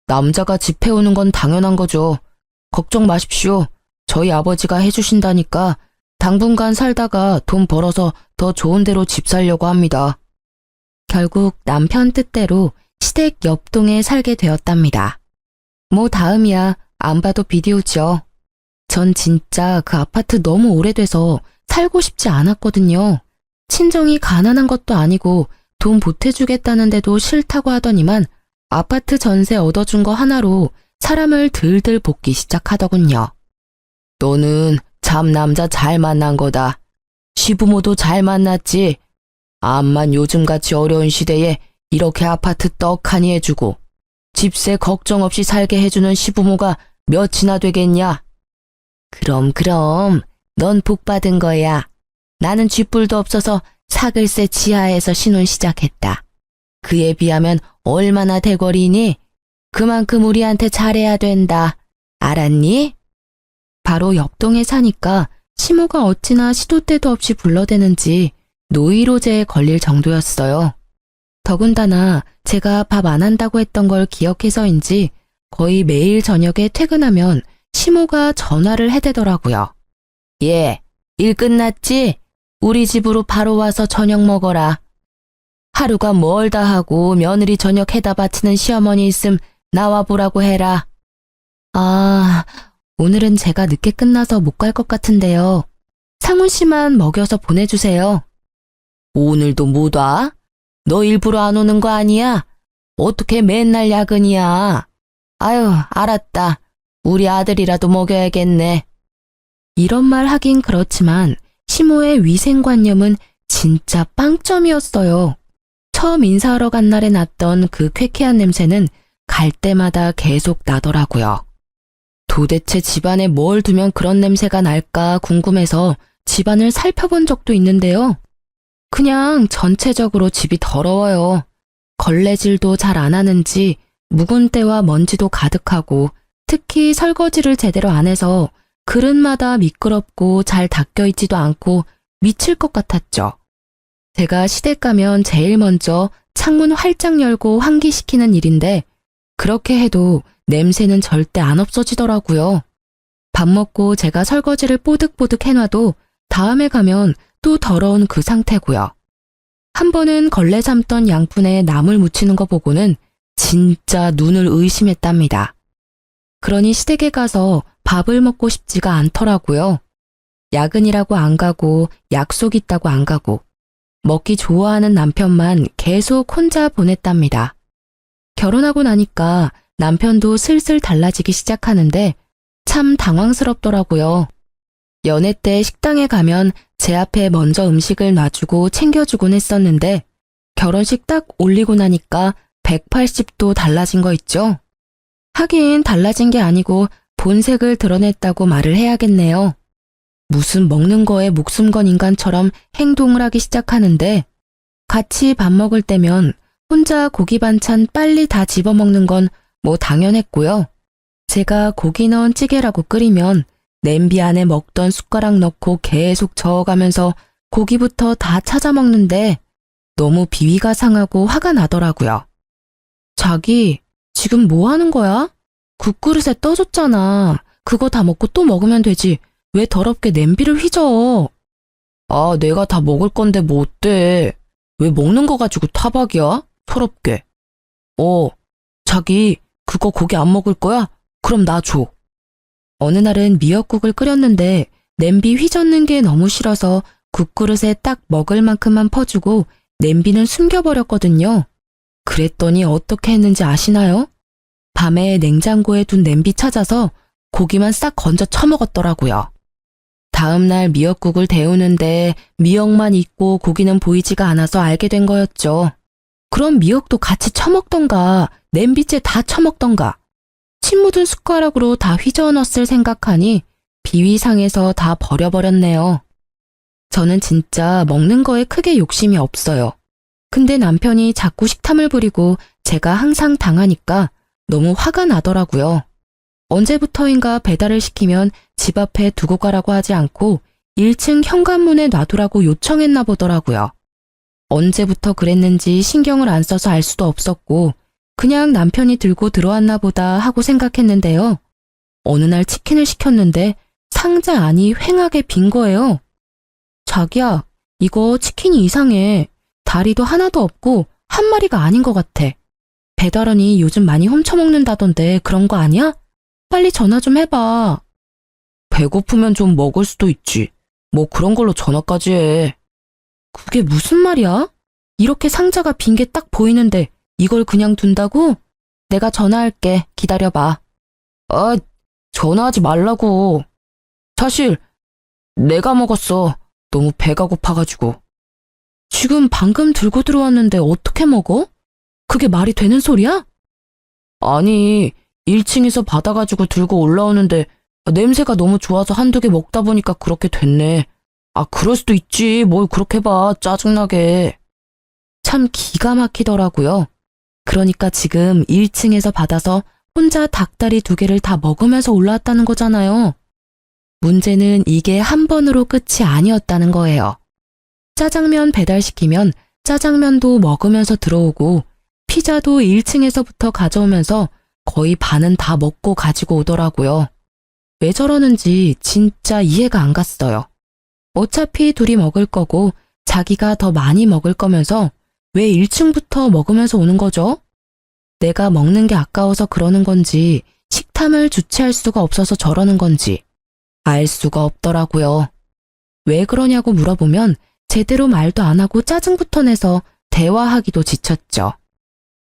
남자가 집 해오는 건 당연한 거죠. 걱정 마십시오. 저희 아버지가 해주신다니까 당분간 살다가 돈 벌어서 더 좋은 데로 집 살려고 합니다. 결국 남편 뜻대로 시댁 옆동에 살게 되었답니다. 뭐 다음이야. 안 봐도 비디오죠. 전 진짜 그 아파트 너무 오래돼서 살고 싶지 않았거든요. 친정이 가난한 것도 아니고 돈 보태주겠다는데도 싫다고 하더니만 아파트 전세 얻어준 거 하나로 사람을 들들 볶기 시작하더군요. 너는 참 남자 잘 만난 거다. 시부모도 잘 만났지. 암만 요즘같이 어려운 시대에 이렇게 아파트 떡하니 해주고 집세 걱정 없이 살게 해주는 시부모가 몇이나 되겠냐? 그럼 넌 복 받은 거야. 나는 쥐뿔도 없어서 사글세 지하에서 신혼 시작했다. 그에 비하면 얼마나 대거리니? 그만큼 우리한테 잘해야 된다. 알았니? 바로 옆동에 사니까 시모가 어찌나 시도 때도 없이 불러대는지 노이로제에 걸릴 정도였어요. 더군다나 제가 밥 안 한다고 했던 걸 기억해서인지 거의 매일 저녁에 퇴근하면 시모가 전화를 해대더라고요. 예, 일 끝났지? 우리 집으로 바로 와서 저녁 먹어라. 하루가 멀다 하고 며느리 저녁 해다 바치는 시어머니 있음 나와보라고 해라. 아, 오늘은 제가 늦게 끝나서 못 갈 것 같은데요. 상훈 씨만 먹여서 보내주세요. 오늘도 못 와? 너 일부러 안 오는 거 아니야? 어떻게 맨날 야근이야? 아유, 알았다. 우리 아들이라도 먹여야겠네. 이런 말 하긴 그렇지만 시모의 위생관념은 진짜 빵점이었어요. 처음 인사하러 간 날에 났던 그 쾌쾌한 냄새는 갈 때마다 계속 나더라고요. 도대체 집안에 뭘 두면 그런 냄새가 날까 궁금해서 집안을 살펴본 적도 있는데요. 그냥 전체적으로 집이 더러워요. 걸레질도 잘 안 하는지 묵은 때와 먼지도 가득하고 특히 설거지를 제대로 안 해서 그릇마다 미끄럽고 잘 닦여 있지도 않고 미칠 것 같았죠. 제가 시댁 가면 제일 먼저 창문 활짝 열고 환기시키는 일인데 그렇게 해도 냄새는 절대 안 없어지더라고요. 밥 먹고 제가 설거지를 뽀득뽀득 해놔도 다음에 가면 또 더러운 그 상태고요. 한 번은 걸레 삶던 양푼에 나물 묻히는 거 보고는 진짜 눈을 의심했답니다. 그러니 시댁에 가서 밥을 먹고 싶지가 않더라고요. 야근이라고 안 가고 약속 있다고 안 가고 먹기 좋아하는 남편만 계속 혼자 보냈답니다. 결혼하고 나니까 남편도 슬슬 달라지기 시작하는데 참 당황스럽더라고요. 연애 때 식당에 가면 제 앞에 먼저 음식을 놔주고 챙겨주곤 했었는데 결혼식 딱 올리고 나니까 180도 달라진 거 있죠? 하긴 달라진 게 아니고 본색을 드러냈다고 말을 해야겠네요. 무슨 먹는 거에 목숨 건 인간처럼 행동을 하기 시작하는데 같이 밥 먹을 때면 혼자 고기 반찬 빨리 다 집어먹는 건 뭐 당연했고요. 제가 고기 넣은 찌개라고 끓이면 냄비 안에 먹던 숟가락 넣고 계속 저어가면서 고기부터 다 찾아 먹는데 너무 비위가 상하고 화가 나더라고요. 자기, 지금 뭐 하는 거야? 국그릇에 떠줬잖아. 그거 다 먹고 또 먹으면 되지. 왜 더럽게 냄비를 휘저? 아, 내가 다 먹을 건데 뭐 어때? 왜 먹는 거 가지고 타박이야? 서럽게. 자기, 그거 고기 안 먹을 거야? 그럼 나 줘. 어느 날은 미역국을 끓였는데 냄비 휘젓는 게 너무 싫어서 국그릇에 딱 먹을 만큼만 퍼주고 냄비는 숨겨버렸거든요. 그랬더니 어떻게 했는지 아시나요? 밤에 냉장고에 둔 냄비 찾아서 고기만 싹 건져 처먹었더라고요. 다음날 미역국을 데우는데 미역만 있고 고기는 보이지가 않아서 알게 된 거였죠. 그럼 미역도 같이 처먹던가 냄비째 다 처먹던가 침 묻은 숟가락으로 다 휘저어 넣었을 생각하니 비위상해서 다 버려버렸네요. 저는 진짜 먹는 거에 크게 욕심이 없어요. 근데 남편이 자꾸 식탐을 부리고 제가 항상 당하니까 너무 화가 나더라고요. 언제부터인가 배달을 시키면 집 앞에 두고 가라고 하지 않고 1층 현관문에 놔두라고 요청했나 보더라고요. 언제부터 그랬는지 신경을 안 써서 알 수도 없었고 그냥 남편이 들고 들어왔나 보다 하고 생각했는데요. 어느 날 치킨을 시켰는데 상자 안이 휑하게 빈 거예요. 자기야, 이거 치킨이 이상해. 다리도 하나도 없고 한 마리가 아닌 것 같아. 배달원이 요즘 많이 훔쳐먹는다던데 그런 거 아니야? 빨리 전화 좀 해봐. 배고프면 좀 먹을 수도 있지. 뭐 그런 걸로 전화까지 해. 그게 무슨 말이야? 이렇게 상자가 빈 게 딱 보이는데 이걸 그냥 둔다고? 내가 전화할게. 기다려봐. 아, 전화하지 말라고. 사실 내가 먹었어. 너무 배가 고파가지고. 지금 방금 들고 들어왔는데 어떻게 먹어? 그게 말이 되는 소리야? 아니, 1층에서 받아가지고 들고 올라오는데 냄새가 너무 좋아서 한두 개 먹다 보니까 그렇게 됐네. 아, 그럴 수도 있지. 뭘 그렇게 봐. 짜증나게. 참 기가 막히더라고요. 그러니까 지금 1층에서 받아서 혼자 닭다리 2개를 다 먹으면서 올라왔다는 거잖아요. 문제는 이게 한 번으로 끝이 아니었다는 거예요. 짜장면 배달시키면 짜장면도 먹으면서 들어오고 피자도 1층에서부터 가져오면서 거의 반은 다 먹고 가지고 오더라고요. 왜 저러는지 진짜 이해가 안 갔어요. 어차피 둘이 먹을 거고 자기가 더 많이 먹을 거면서 왜 1층부터 먹으면서 오는 거죠? 내가 먹는 게 아까워서 그러는 건지 식탐을 주체할 수가 없어서 저러는 건지 알 수가 없더라고요. 왜 그러냐고 물어보면 제대로 말도 안 하고 짜증부터 내서 대화하기도 지쳤죠.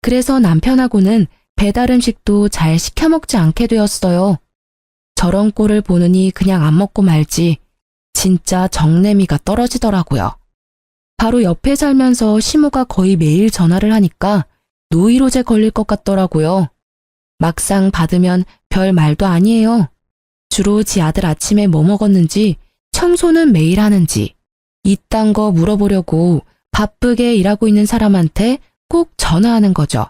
그래서 남편하고는 배달 음식도 잘 시켜 먹지 않게 되었어요. 저런 꼴을 보느니 그냥 안 먹고 말지 진짜 정내미가 떨어지더라고요. 바로 옆에 살면서 시모가 거의 매일 전화를 하니까 노이로제 걸릴 것 같더라고요. 막상 받으면 별 말도 아니에요. 주로 지 아들 아침에 뭐 먹었는지, 청소는 매일 하는지, 이딴 거 물어보려고 바쁘게 일하고 있는 사람한테 꼭 전화하는 거죠.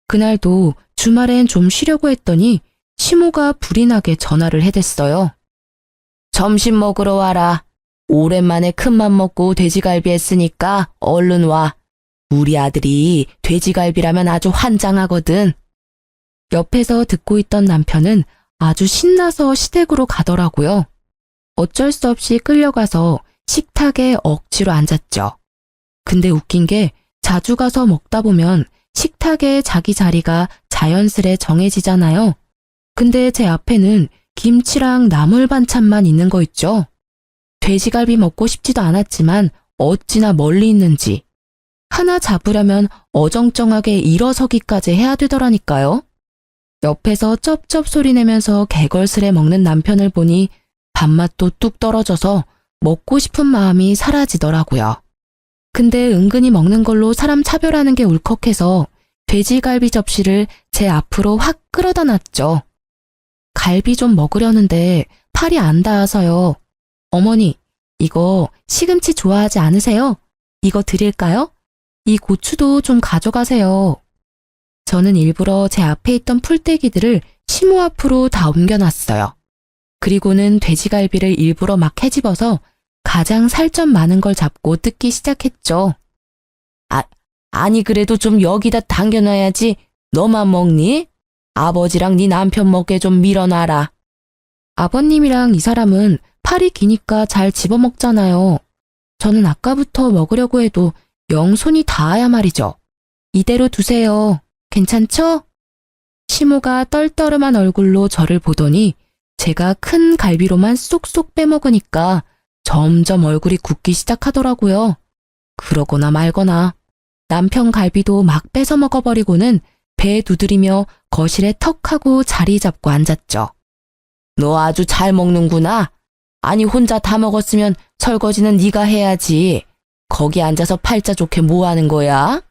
그날도 주말엔 좀 쉬려고 했더니 시모가 불이 나게 전화를 해댔어요. 점심 먹으러 와라. 오랜만에 큰맘 먹고 돼지갈비 했으니까 얼른 와. 우리 아들이 돼지갈비라면 아주 환장하거든. 옆에서 듣고 있던 남편은 아주 신나서 시댁으로 가더라고요. 어쩔 수 없이 끌려가서 식탁에 억지로 앉았죠. 근데 웃긴 게 자주 가서 먹다 보면 식탁에 자기 자리가 자연스레 정해지잖아요. 근데 제 앞에는 김치랑 나물 반찬만 있는 거 있죠. 돼지갈비 먹고 싶지도 않았지만 어찌나 멀리 있는지. 하나 잡으려면 어정쩡하게 일어서기까지 해야 되더라니까요. 옆에서 쩝쩝 소리 내면서 개걸스레 먹는 남편을 보니 밥맛도 뚝 떨어져서 먹고 싶은 마음이 사라지더라고요. 근데 은근히 먹는 걸로 사람 차별하는 게 울컥해서 돼지갈비 접시를 제 앞으로 확 끌어다 놨죠. 갈비 좀 먹으려는데 팔이 안 닿아서요. 어머니, 이거 시금치 좋아하지 않으세요? 이거 드릴까요? 이 고추도 좀 가져가세요. 저는 일부러 제 앞에 있던 풀떼기들을 시모 앞으로 다 옮겨놨어요. 그리고는 돼지갈비를 일부러 막 헤집어서 가장 살 좀 많은 걸 잡고 뜯기 시작했죠. 아니 그래도 좀 여기다 당겨놔야지. 너만 먹니? 아버지랑 네 남편 먹게 좀 밀어놔라. 아버님이랑 이 사람은 팔이 기니까 잘 집어먹잖아요. 저는 아까부터 먹으려고 해도 영 손이 닿아야 말이죠. 이대로 두세요. 괜찮죠? 시모가 떨떠름한 얼굴로 저를 보더니 제가 큰 갈비로만 쏙쏙 빼먹으니까 점점 얼굴이 굳기 시작하더라고요. 그러거나 말거나 남편 갈비도 막 뺏어 먹어버리고는 배 두드리며 거실에 턱 하고 자리 잡고 앉았죠. 너 아주 잘 먹는구나. 아니 혼자 다 먹었으면 설거지는 네가 해야지. 거기 앉아서 팔자 좋게 뭐 하는 거야?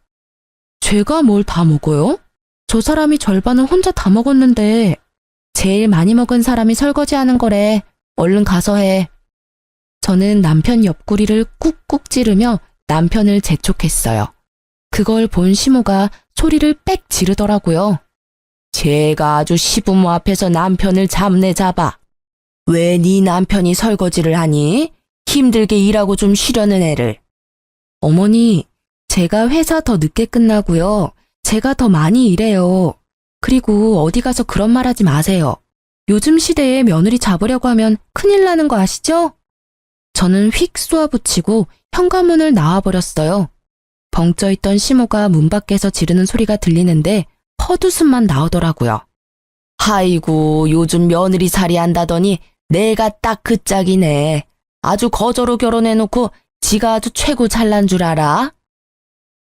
제가 뭘 다 먹어요? 저 사람이 절반은 혼자 다 먹었는데 제일 많이 먹은 사람이 설거지하는 거래. 얼른 가서 해. 저는 남편 옆구리를 꾹꾹 찌르며 남편을 재촉했어요. 그걸 본 시모가 소리를 빽 지르더라고요. 제가 아주 시부모 앞에서 남편을 잡네 잡아. 왜 네 남편이 설거지를 하니? 힘들게 일하고 좀 쉬려는 애를. 어머니, 제가 회사 더 늦게 끝나고요. 제가 더 많이 일해요. 그리고 어디 가서 그런 말 하지 마세요. 요즘 시대에 며느리 잡으려고 하면 큰일 나는 거 아시죠? 저는 휙 쏘아붙이고 현관문을 나와버렸어요. 벙쪄있던 시모가 문 밖에서 지르는 소리가 들리는데 헛웃음만 나오더라고요. 아이고, 요즘 며느리 살이 한다더니 내가 딱 그 짝이네. 아주 거저로 결혼해놓고 지가 아주 최고 잘난 줄 알아?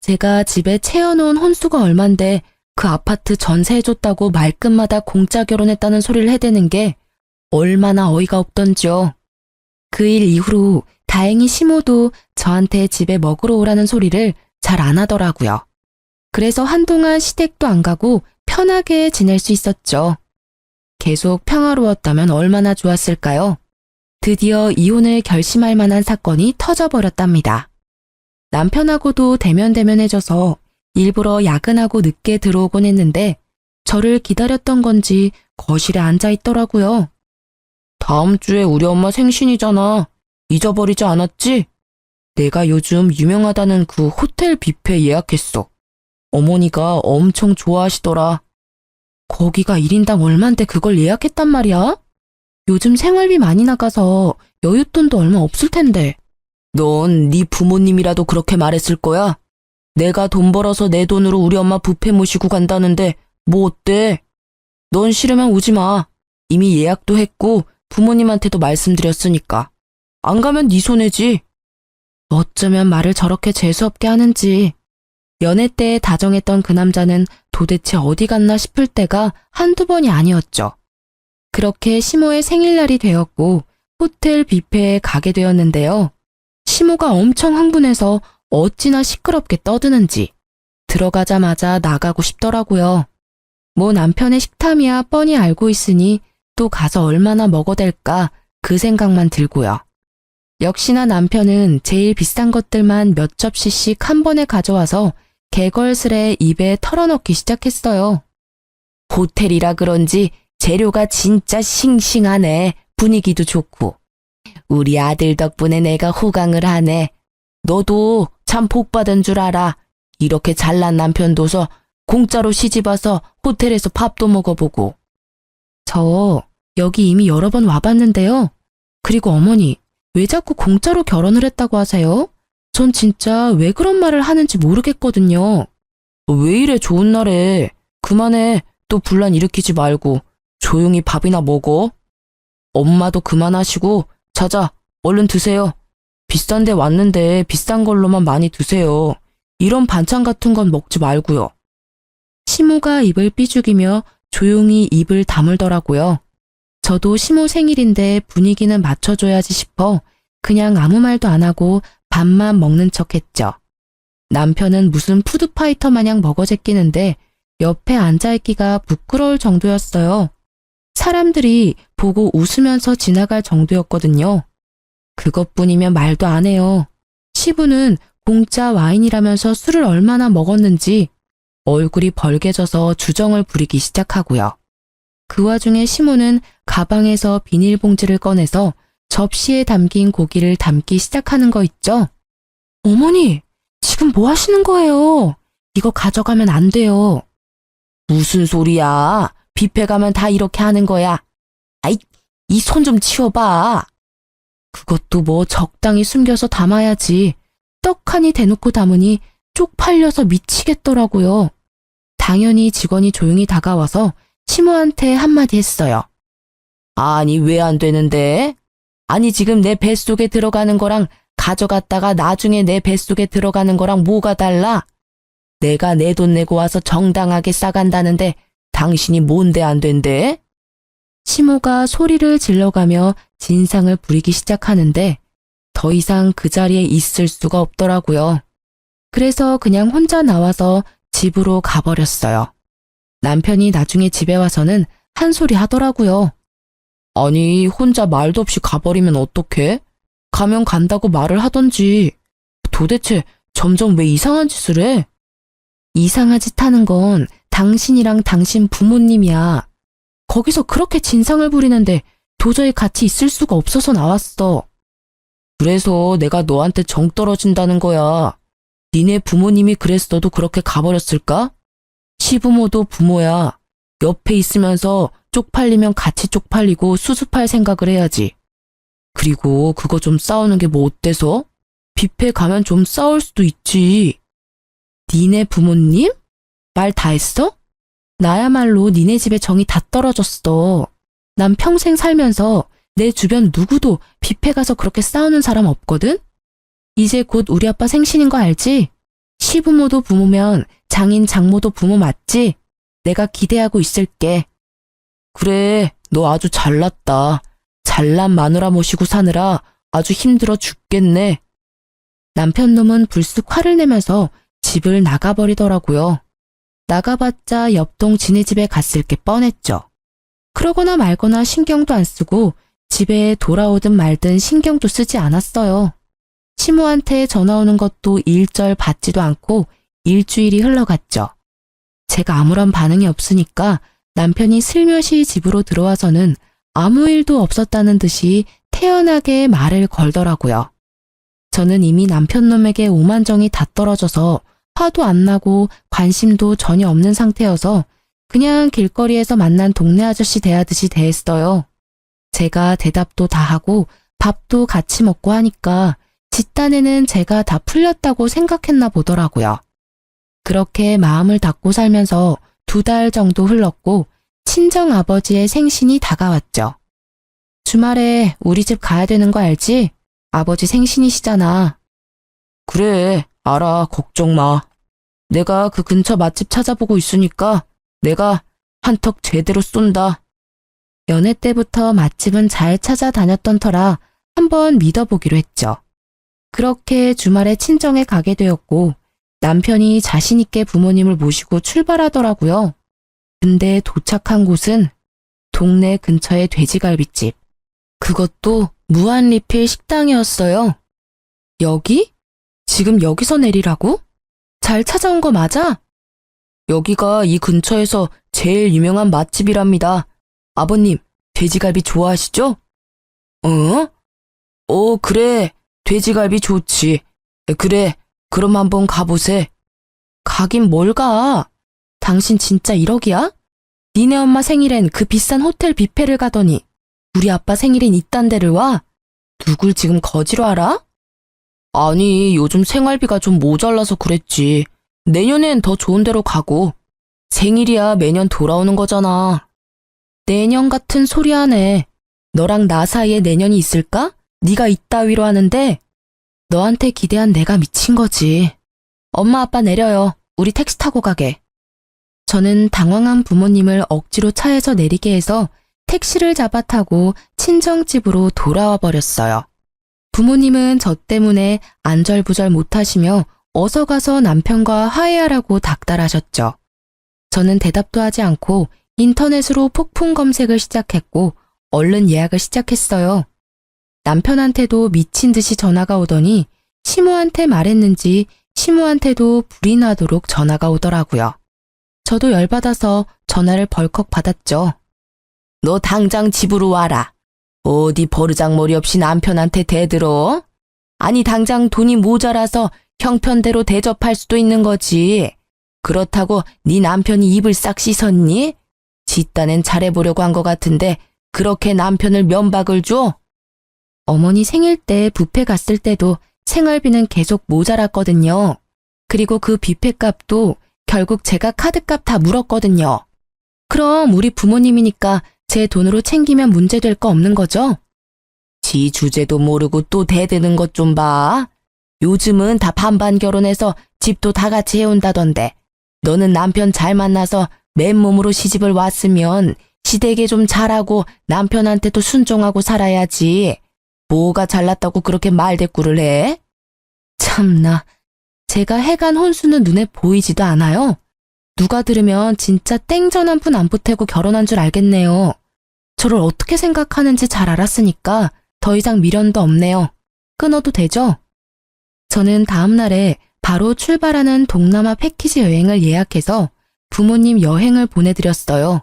제가 집에 채워놓은 혼수가 얼만데 그 아파트 전세해줬다고 말끝마다 공짜 결혼했다는 소리를 해대는 게 얼마나 어이가 없던지요. 그 일 이후로 다행히 시모도 저한테 집에 먹으러 오라는 소리를 잘 안 하더라고요. 그래서 한동안 시댁도 안 가고 편하게 지낼 수 있었죠. 계속 평화로웠다면 얼마나 좋았을까요? 드디어 이혼을 결심할 만한 사건이 터져버렸답니다. 남편하고도 대면대면해져서 일부러 야근하고 늦게 들어오곤 했는데 저를 기다렸던 건지 거실에 앉아 있더라고요. 다음 주에 우리 엄마 생신이잖아. 잊어버리지 않았지? 내가 요즘 유명하다는 그 호텔 뷔페 예약했어. 어머니가 엄청 좋아하시더라. 거기가 1인당 얼만데 그걸 예약했단 말이야? 요즘 생활비 많이 나가서 여윳돈도 얼마 없을 텐데. 넌 네 부모님이라도 그렇게 말했을 거야? 내가 돈 벌어서 내 돈으로 우리 엄마 뷔페 모시고 간다는데 뭐 어때? 넌 싫으면 오지 마. 이미 예약도 했고 부모님한테도 말씀드렸으니까. 안 가면 네 손해지. 어쩌면 말을 저렇게 재수없게 하는지. 연애 때 다정했던 그 남자는 도대체 어디 갔나 싶을 때가 한두 번이 아니었죠. 그렇게 시모의 생일날이 되었고 호텔 뷔페에 가게 되었는데요. 시모가 엄청 흥분해서 어찌나 시끄럽게 떠드는지 들어가자마자 나가고 싶더라고요. 뭐 남편의 식탐이야 뻔히 알고 있으니 또 가서 얼마나 먹어댈까 그 생각만 들고요. 역시나 남편은 제일 비싼 것들만 몇 접시씩 한 번에 가져와서 개걸스레 입에 털어넣기 시작했어요. 호텔이라 그런지 재료가 진짜 싱싱하네. 분위기도 좋고. 우리 아들 덕분에 내가 호강을 하네. 너도 참 복받은 줄 알아. 이렇게 잘난 남편 둬서 공짜로 시집와서 호텔에서 밥도 먹어보고. 저 여기 이미 여러 번 와봤는데요. 그리고 어머니, 왜 자꾸 공짜로 결혼을 했다고 하세요? 전 진짜 왜 그런 말을 하는지 모르겠거든요. 왜 이래 좋은 날에. 그만해. 또 분란 일으키지 말고 조용히 밥이나 먹어. 엄마도 그만하시고 자자 얼른 드세요. 비싼 데 왔는데 비싼 걸로만 많이 드세요. 이런 반찬 같은 건 먹지 말고요. 시모가 입을 삐죽이며 조용히 입을 다물더라고요. 저도 시모 생일인데 분위기는 맞춰줘야지 싶어 그냥 아무 말도 안 하고 밥만 먹는 척했죠. 남편은 무슨 푸드파이터 마냥 먹어제끼는데 옆에 앉아있기가 부끄러울 정도였어요. 사람들이 보고 웃으면서 지나갈 정도였거든요. 그것뿐이면 말도 안 해요. 시부는 공짜 와인이라면서 술을 얼마나 먹었는지 얼굴이 벌개져서 주정을 부리기 시작하고요. 그 와중에 시모는 가방에서 비닐봉지를 꺼내서 접시에 담긴 고기를 담기 시작하는 거 있죠? 어머니, 지금 뭐 하시는 거예요? 이거 가져가면 안 돼요. 무슨 소리야? 뷔페 가면 다 이렇게 하는 거야. 아이, 이 손 좀 치워봐. 그것도 뭐 적당히 숨겨서 담아야지. 떡하니 대놓고 담으니 쪽팔려서 미치겠더라고요. 당연히 직원이 조용히 다가와서 시모한테 한마디 했어요. 아니, 왜 안 되는데? 아니, 지금 내 뱃속에 들어가는 거랑 가져갔다가 나중에 내 뱃속에 들어가는 거랑 뭐가 달라? 내가 내 돈 내고 와서 정당하게 싸간다는데 당신이 뭔데 안 된대? 시모가 소리를 질러가며 진상을 부리기 시작하는데 더 이상 그 자리에 있을 수가 없더라고요. 그래서 그냥 혼자 나와서 집으로 가버렸어요. 남편이 나중에 집에 와서는 한 소리 하더라고요. 아니, 혼자 말도 없이 가버리면 어떡해? 가면 간다고 말을 하던지. 도대체 점점 왜 이상한 짓을 해? 이상한 짓 하는 건 당신이랑 당신 부모님이야. 거기서 그렇게 진상을 부리는데 도저히 같이 있을 수가 없어서 나왔어. 그래서 내가 너한테 정 떨어진다는 거야. 니네 부모님이 그랬어도 그렇게 가버렸을까? 시부모도 부모야. 옆에 있으면서 쪽팔리면 같이 쪽팔리고 수습할 생각을 해야지. 그리고 그거 좀 싸우는 게 뭐 어때서? 뷔페 가면 좀 싸울 수도 있지. 니네 부모님? 말 다 했어? 나야말로 니네 집에 정이 다 떨어졌어. 난 평생 살면서 내 주변 누구도 뷔페 가서 그렇게 싸우는 사람 없거든? 이제 곧 우리 아빠 생신인 거 알지? 시부모도 부모면 장인 장모도 부모 맞지? 내가 기대하고 있을게. 그래, 너 아주 잘났다. 잘난 마누라 모시고 사느라 아주 힘들어 죽겠네. 남편놈은 불쑥 화를 내면서 집을 나가버리더라고요. 나가봤자 옆동 지네 집에 갔을 게 뻔했죠. 그러거나 말거나 신경도 안 쓰고 집에 돌아오든 말든 신경도 쓰지 않았어요. 시모한테 전화 오는 것도 일절 받지도 않고 일주일이 흘러갔죠. 제가 아무런 반응이 없으니까 남편이 슬며시 집으로 들어와서는 아무 일도 없었다는 듯이 태연하게 말을 걸더라고요. 저는 이미 남편놈에게 오만정이 다 떨어져서 화도 안 나고 관심도 전혀 없는 상태여서 그냥 길거리에서 만난 동네 아저씨 대하듯이 대했어요. 제가 대답도 다 하고 밥도 같이 먹고 하니까 지 딴에는 제가 다 풀렸다고 생각했나 보더라고요. 그렇게 마음을 닫고 살면서 2달 정도 흘렀고 친정 아버지의 생신이 다가왔죠. 주말에 우리 집 가야 되는 거 알지? 아버지 생신이시잖아. 그래, 알아. 걱정 마. 내가 그 근처 맛집 찾아보고 있으니까 내가 한턱 제대로 쏜다. 연애 때부터 맛집은 잘 찾아다녔던 터라 한번 믿어보기로 했죠. 그렇게 주말에 친정에 가게 되었고 남편이 자신있게 부모님을 모시고 출발하더라고요. 근데 도착한 곳은 동네 근처의 돼지갈비집. 그것도 무한리필 식당이었어요. 여기? 지금 여기서 내리라고? 잘 찾아온 거 맞아? 여기가 이 근처에서 제일 유명한 맛집이랍니다. 아버님, 돼지갈비 좋아하시죠? 그래. 돼지갈비 좋지. 그래, 그럼 한번 가보세. 가긴 뭘 가? 당신 진짜 1억이야? 니네 엄마 생일엔 그 비싼 호텔 뷔페를 가더니 우리 아빠 생일인 이딴 데를 와? 누굴 지금 거지로 알아? 아니, 요즘 생활비가 좀 모자라서 그랬지. 내년엔 더 좋은 데로 가고. 생일이야 매년 돌아오는 거잖아. 내년 같은 소리 하네. 너랑 나 사이에 내년이 있을까? 네가 이따위로 하는데 너한테 기대한 내가 미친 거지. 엄마 아빠 내려요. 우리 택시 타고 가게. 저는 당황한 부모님을 억지로 차에서 내리게 해서 택시를 잡아 타고 친정집으로 돌아와 버렸어요. 부모님은 저 때문에 안절부절 못하시며 어서 가서 남편과 화해하라고 닥달하셨죠. 저는 대답도 하지 않고 인터넷으로 폭풍 검색을 시작했고 얼른 예약을 시작했어요. 남편한테도 미친 듯이 전화가 오더니 시모한테 말했는지 시모한테도 불이 나도록 전화가 오더라고요. 저도 열받아서 전화를 벌컥 받았죠. 너 당장 집으로 와라. 어디 버르장머리 없이 남편한테 대들어? 아니 당장 돈이 모자라서 형편대로 대접할 수도 있는 거지. 그렇다고 네 남편이 입을 싹 씻었니? 지 딴엔 잘해보려고 한 것 같은데 그렇게 남편을 면박을 줘? 어머니 생일 때 뷔페 갔을 때도 생활비는 계속 모자랐거든요. 그리고 그 뷔페 값도 결국 제가 카드값 다 물었거든요. 그럼 우리 부모님이니까 제 돈으로 챙기면 문제될 거 없는 거죠? 지 주제도 모르고 또 대드는 것 좀 봐. 요즘은 다 반반 결혼해서 집도 다 같이 해온다던데 너는 남편 잘 만나서 맨몸으로 시집을 왔으면 시댁에 좀 잘하고 남편한테도 순종하고 살아야지. 뭐가 잘났다고 그렇게 말대꾸를 해? 참나, 제가 해간 혼수는 눈에 보이지도 않아요. 누가 들으면 진짜 땡전 한 푼 안 보태고 결혼한 줄 알겠네요. 저를 어떻게 생각하는지 잘 알았으니까 더 이상 미련도 없네요. 끊어도 되죠? 저는 다음 날에 바로 출발하는 동남아 패키지 여행을 예약해서 부모님 여행을 보내드렸어요.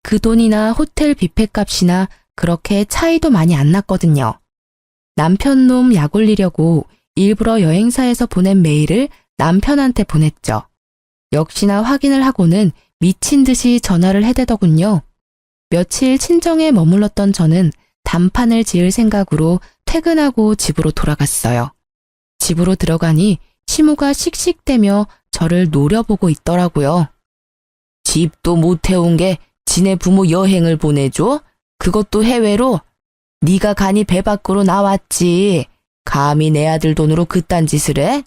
그 돈이나 호텔 뷔페 값이나 그렇게 차이도 많이 안 났거든요. 남편놈 약 올리려고 일부러 여행사에서 보낸 메일을 남편한테 보냈죠. 역시나 확인을 하고는 미친 듯이 전화를 해대더군요. 며칠 친정에 머물렀던 저는 단판을 지을 생각으로 퇴근하고 집으로 돌아갔어요. 집으로 들어가니 시모가 씩씩대며 저를 노려보고 있더라고요. 집도 못 해온 게 지네 부모 여행을 보내줘? 그것도 해외로? 네가 간이 배 밖으로 나왔지. 감히 내 아들 돈으로 그딴 짓을 해?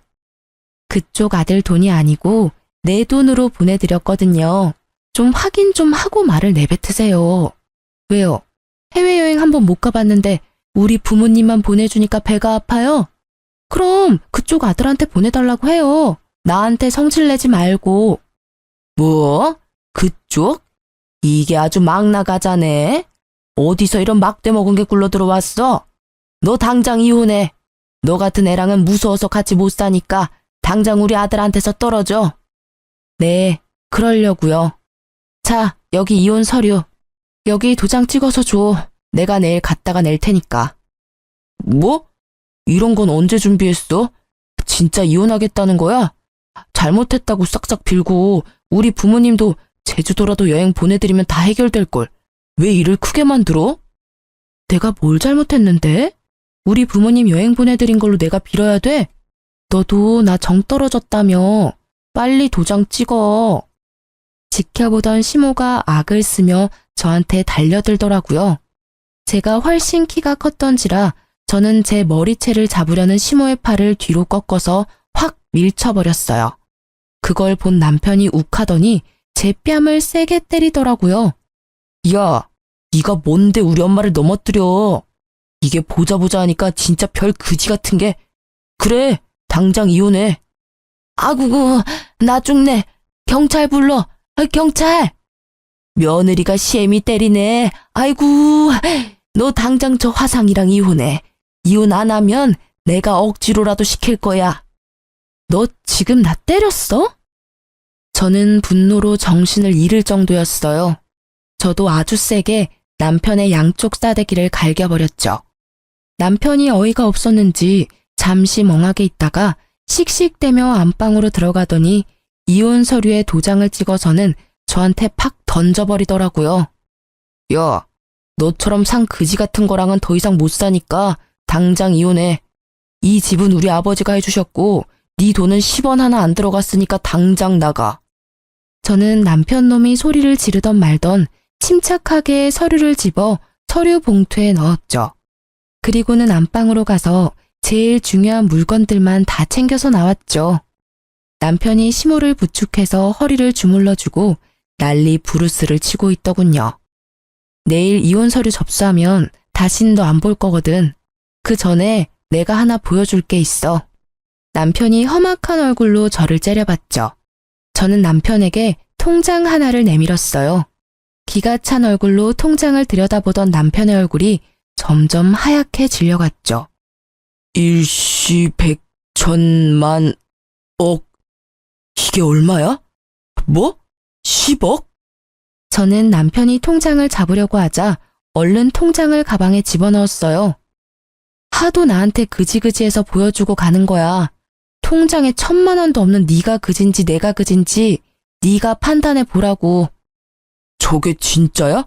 그쪽 아들 돈이 아니고 내 돈으로 보내드렸거든요. 좀 확인 좀 하고 말을 내뱉으세요. 왜요? 해외여행 한번 못 가봤는데 우리 부모님만 보내주니까 배가 아파요? 그럼 그쪽 아들한테 보내달라고 해요. 나한테 성질내지 말고. 뭐? 그쪽? 이게 아주 막 나가자네. 어디서 이런 막대 먹은 게 굴러 들어왔어? 너 당장 이혼해. 너 같은 애랑은 무서워서 같이 못 사니까 당장 우리 아들한테서 떨어져. 네, 그러려고요. 자, 여기 이혼 서류. 여기 도장 찍어서 줘. 내가 내일 갖다가 낼 테니까. 뭐? 이런 건 언제 준비했어? 진짜 이혼하겠다는 거야? 잘못했다고 싹싹 빌고 우리 부모님도 제주도라도 여행 보내드리면 다 해결될걸. 왜 일을 크게 만들어? 내가 뭘 잘못했는데? 우리 부모님 여행 보내드린 걸로 내가 빌어야 돼? 너도 나 정 떨어졌다며. 빨리 도장 찍어. 지켜보던 시모가 악을 쓰며 저한테 달려들더라고요. 제가 훨씬 키가 컸던지라 저는 제 머리채를 잡으려는 시모의 팔을 뒤로 꺾어서 확 밀쳐버렸어요. 그걸 본 남편이 욱하더니 제 뺨을 세게 때리더라고요. 야, 네가 뭔데 우리 엄마를 넘어뜨려. 이게 보자 하니까 진짜 별 그지 같은 게. 그래, 당장 이혼해. 아구구, 나 죽네. 경찰 불러. 경찰. 며느리가 시애미 때리네. 아이고, 너 당장 저 화상이랑 이혼해. 이혼 안 하면 내가 억지로라도 시킬 거야. 너 지금 나 때렸어? 저는 분노로 정신을 잃을 정도였어요. 저도 아주 세게 남편의 양쪽 싸대기를 갈겨버렸죠. 남편이 어이가 없었는지 잠시 멍하게 있다가 씩씩대며 안방으로 들어가더니 이혼 서류에 도장을 찍어서는 저한테 팍 던져버리더라고요. 야, 너처럼 상 그지 같은 거랑은 더 이상 못 사니까 당장 이혼해. 이 집은 우리 아버지가 해주셨고 네 돈은 10원 하나 안 들어갔으니까 당장 나가. 저는 남편 놈이 소리를 지르던 말던 침착하게 서류를 집어 서류 봉투에 넣었죠. 그리고는 안방으로 가서 제일 중요한 물건들만 다 챙겨서 나왔죠. 남편이 시모를 부축해서 허리를 주물러주고 난리 부르스를 치고 있더군요. 내일 이혼 서류 접수하면 다신 너 안 볼 거거든. 그 전에 내가 하나 보여줄 게 있어. 남편이 험악한 얼굴로 저를 째려봤죠. 저는 남편에게 통장 하나를 내밀었어요. 기가 찬 얼굴로 통장을 들여다보던 남편의 얼굴이 점점 하얗게 질려갔죠. 일시 백천만 억. 이게 얼마야? 뭐? 10억? 저는 남편이 통장을 잡으려고 하자 얼른 통장을 가방에 집어넣었어요. 하도 나한테 그지그지해서 보여주고 가는 거야. 통장에 1,000만 원도 없는 네가 그진지 내가 그진지 네가 판단해 보라고. 저게 진짜야?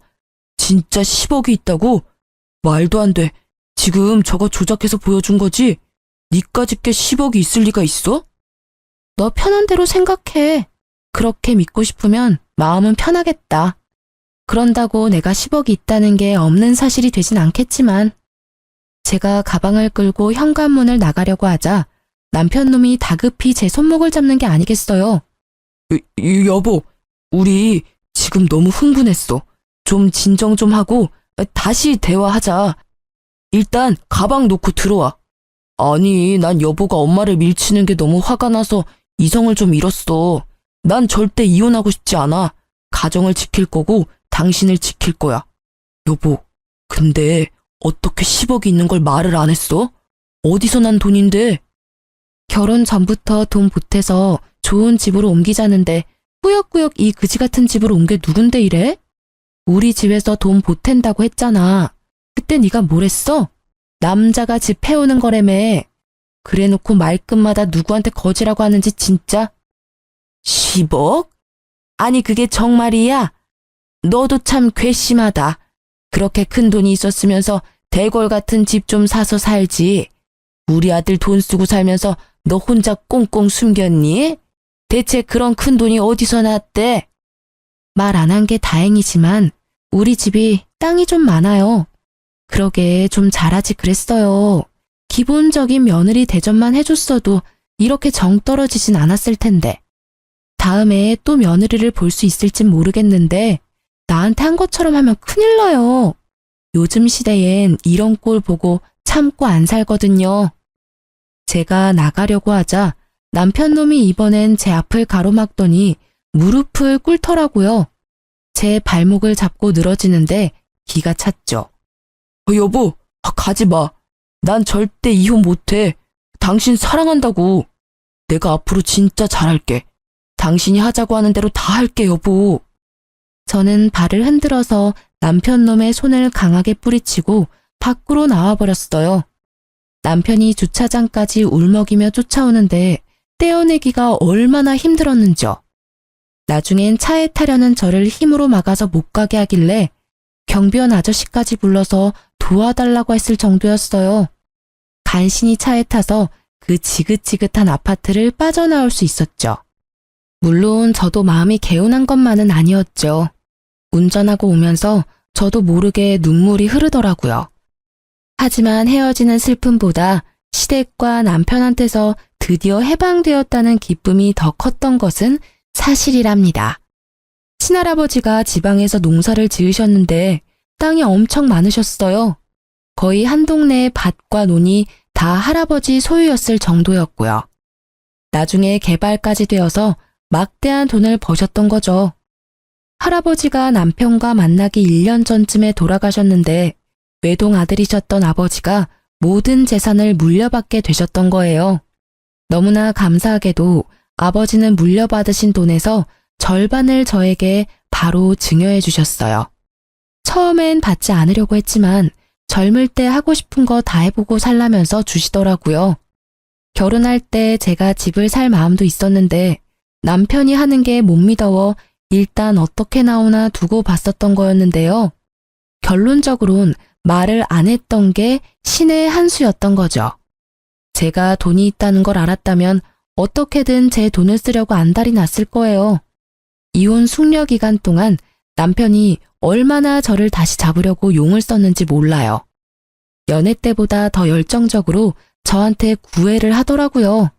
진짜 10억이 있다고? 말도 안 돼. 지금 저거 조작해서 보여준 거지? 니까짓 게 10억이 있을 리가 있어? 너 편한 대로 생각해. 그렇게 믿고 싶으면 마음은 편하겠다. 그런다고 내가 10억이 있다는 게 없는 사실이 되진 않겠지만. 제가 가방을 끌고 현관문을 나가려고 하자 남편 놈이 다급히 제 손목을 잡는 게 아니겠어요. 여보, 우리 지금 너무 흥분했어. 좀 진정 좀 하고 다시 대화하자. 일단 가방 놓고 들어와. 아니, 난 여보가 엄마를 밀치는 게 너무 화가 나서 이성을 좀 잃었어. 난 절대 이혼하고 싶지 않아. 가정을 지킬 거고 당신을 지킬 거야. 여보, 근데 어떻게 10억이 있는 걸 말을 안 했어? 어디서 난 돈인데? 결혼 전부터 돈 보태서 좋은 집으로 옮기자는데 꾸역꾸역 이 그지 같은 집으로 온 게 누군데 이래? 우리 집에서 돈 보탠다고 했잖아. 그때 네가 뭘 했어? 남자가 집 해오는 거라며. 그래놓고 말끝마다 누구한테 거지라고 하는지 진짜. 10억? 아니 그게 정말이야? 너도 참 괘씸하다. 그렇게 큰 돈이 있었으면서 대궐 같은 집 좀 사서 살지. 우리 아들 돈 쓰고 살면서 너 혼자 꽁꽁 숨겼니? 대체 그런 큰 돈이 어디서 났대? 말 안 한 게 다행이지만 우리 집이 땅이 좀 많아요. 그러게 좀 잘하지 그랬어요. 기본적인 며느리 대접만 해줬어도 이렇게 정 떨어지진 않았을 텐데. 다음에 또 며느리를 볼 수 있을진 모르겠는데 나한테 한 것처럼 하면 큰일 나요. 요즘 시대엔 이런 꼴 보고 참고 안 살거든요. 제가 나가려고 하자 남편 놈이 이번엔 제 앞을 가로막더니 무릎을 꿇더라고요. 제 발목을 잡고 늘어지는데 기가 찼죠. 여보, 가지 마. 난 절대 이혼 못해. 당신 사랑한다고. 내가 앞으로 진짜 잘할게. 당신이 하자고 하는 대로 다 할게, 여보. 저는 발을 흔들어서 남편 놈의 손을 강하게 뿌리치고 밖으로 나와버렸어요. 남편이 주차장까지 울먹이며 쫓아오는데 떼어내기가 얼마나 힘들었는지요. 나중엔 차에 타려는 저를 힘으로 막아서 못 가게 하길래 경비원 아저씨까지 불러서 도와달라고 했을 정도였어요. 간신히 차에 타서 그 지긋지긋한 아파트를 빠져나올 수 있었죠. 물론 저도 마음이 개운한 것만은 아니었죠. 운전하고 오면서 저도 모르게 눈물이 흐르더라고요. 하지만 헤어지는 슬픔보다 시댁과 남편한테서 드디어 해방되었다는 기쁨이 더 컸던 것은 사실이랍니다. 친할아버지가 지방에서 농사를 지으셨는데 땅이 엄청 많으셨어요. 거의 한 동네의 밭과 논이 다 할아버지 소유였을 정도였고요. 나중에 개발까지 되어서 막대한 돈을 버셨던 거죠. 할아버지가 남편과 만나기 1년 전쯤에 돌아가셨는데 외동 아들이셨던 아버지가 모든 재산을 물려받게 되셨던 거예요. 너무나 감사하게도 아버지는 물려받으신 돈에서 절반을 저에게 바로 증여해 주셨어요. 처음엔 받지 않으려고 했지만 젊을 때 하고 싶은 거 다 해보고 살라면서 주시더라고요. 결혼할 때 제가 집을 살 마음도 있었는데 남편이 하는 게 못 믿어워 일단 어떻게 나오나 두고 봤었던 거였는데요. 결론적으론 말을 안 했던 게 신의 한 수였던 거죠. 제가 돈이 있다는 걸 알았다면 어떻게든 제 돈을 쓰려고 안달이 났을 거예요. 이혼 숙려 기간 동안 남편이 얼마나 저를 다시 잡으려고 용을 썼는지 몰라요. 연애 때보다 더 열정적으로 저한테 구애를 하더라고요.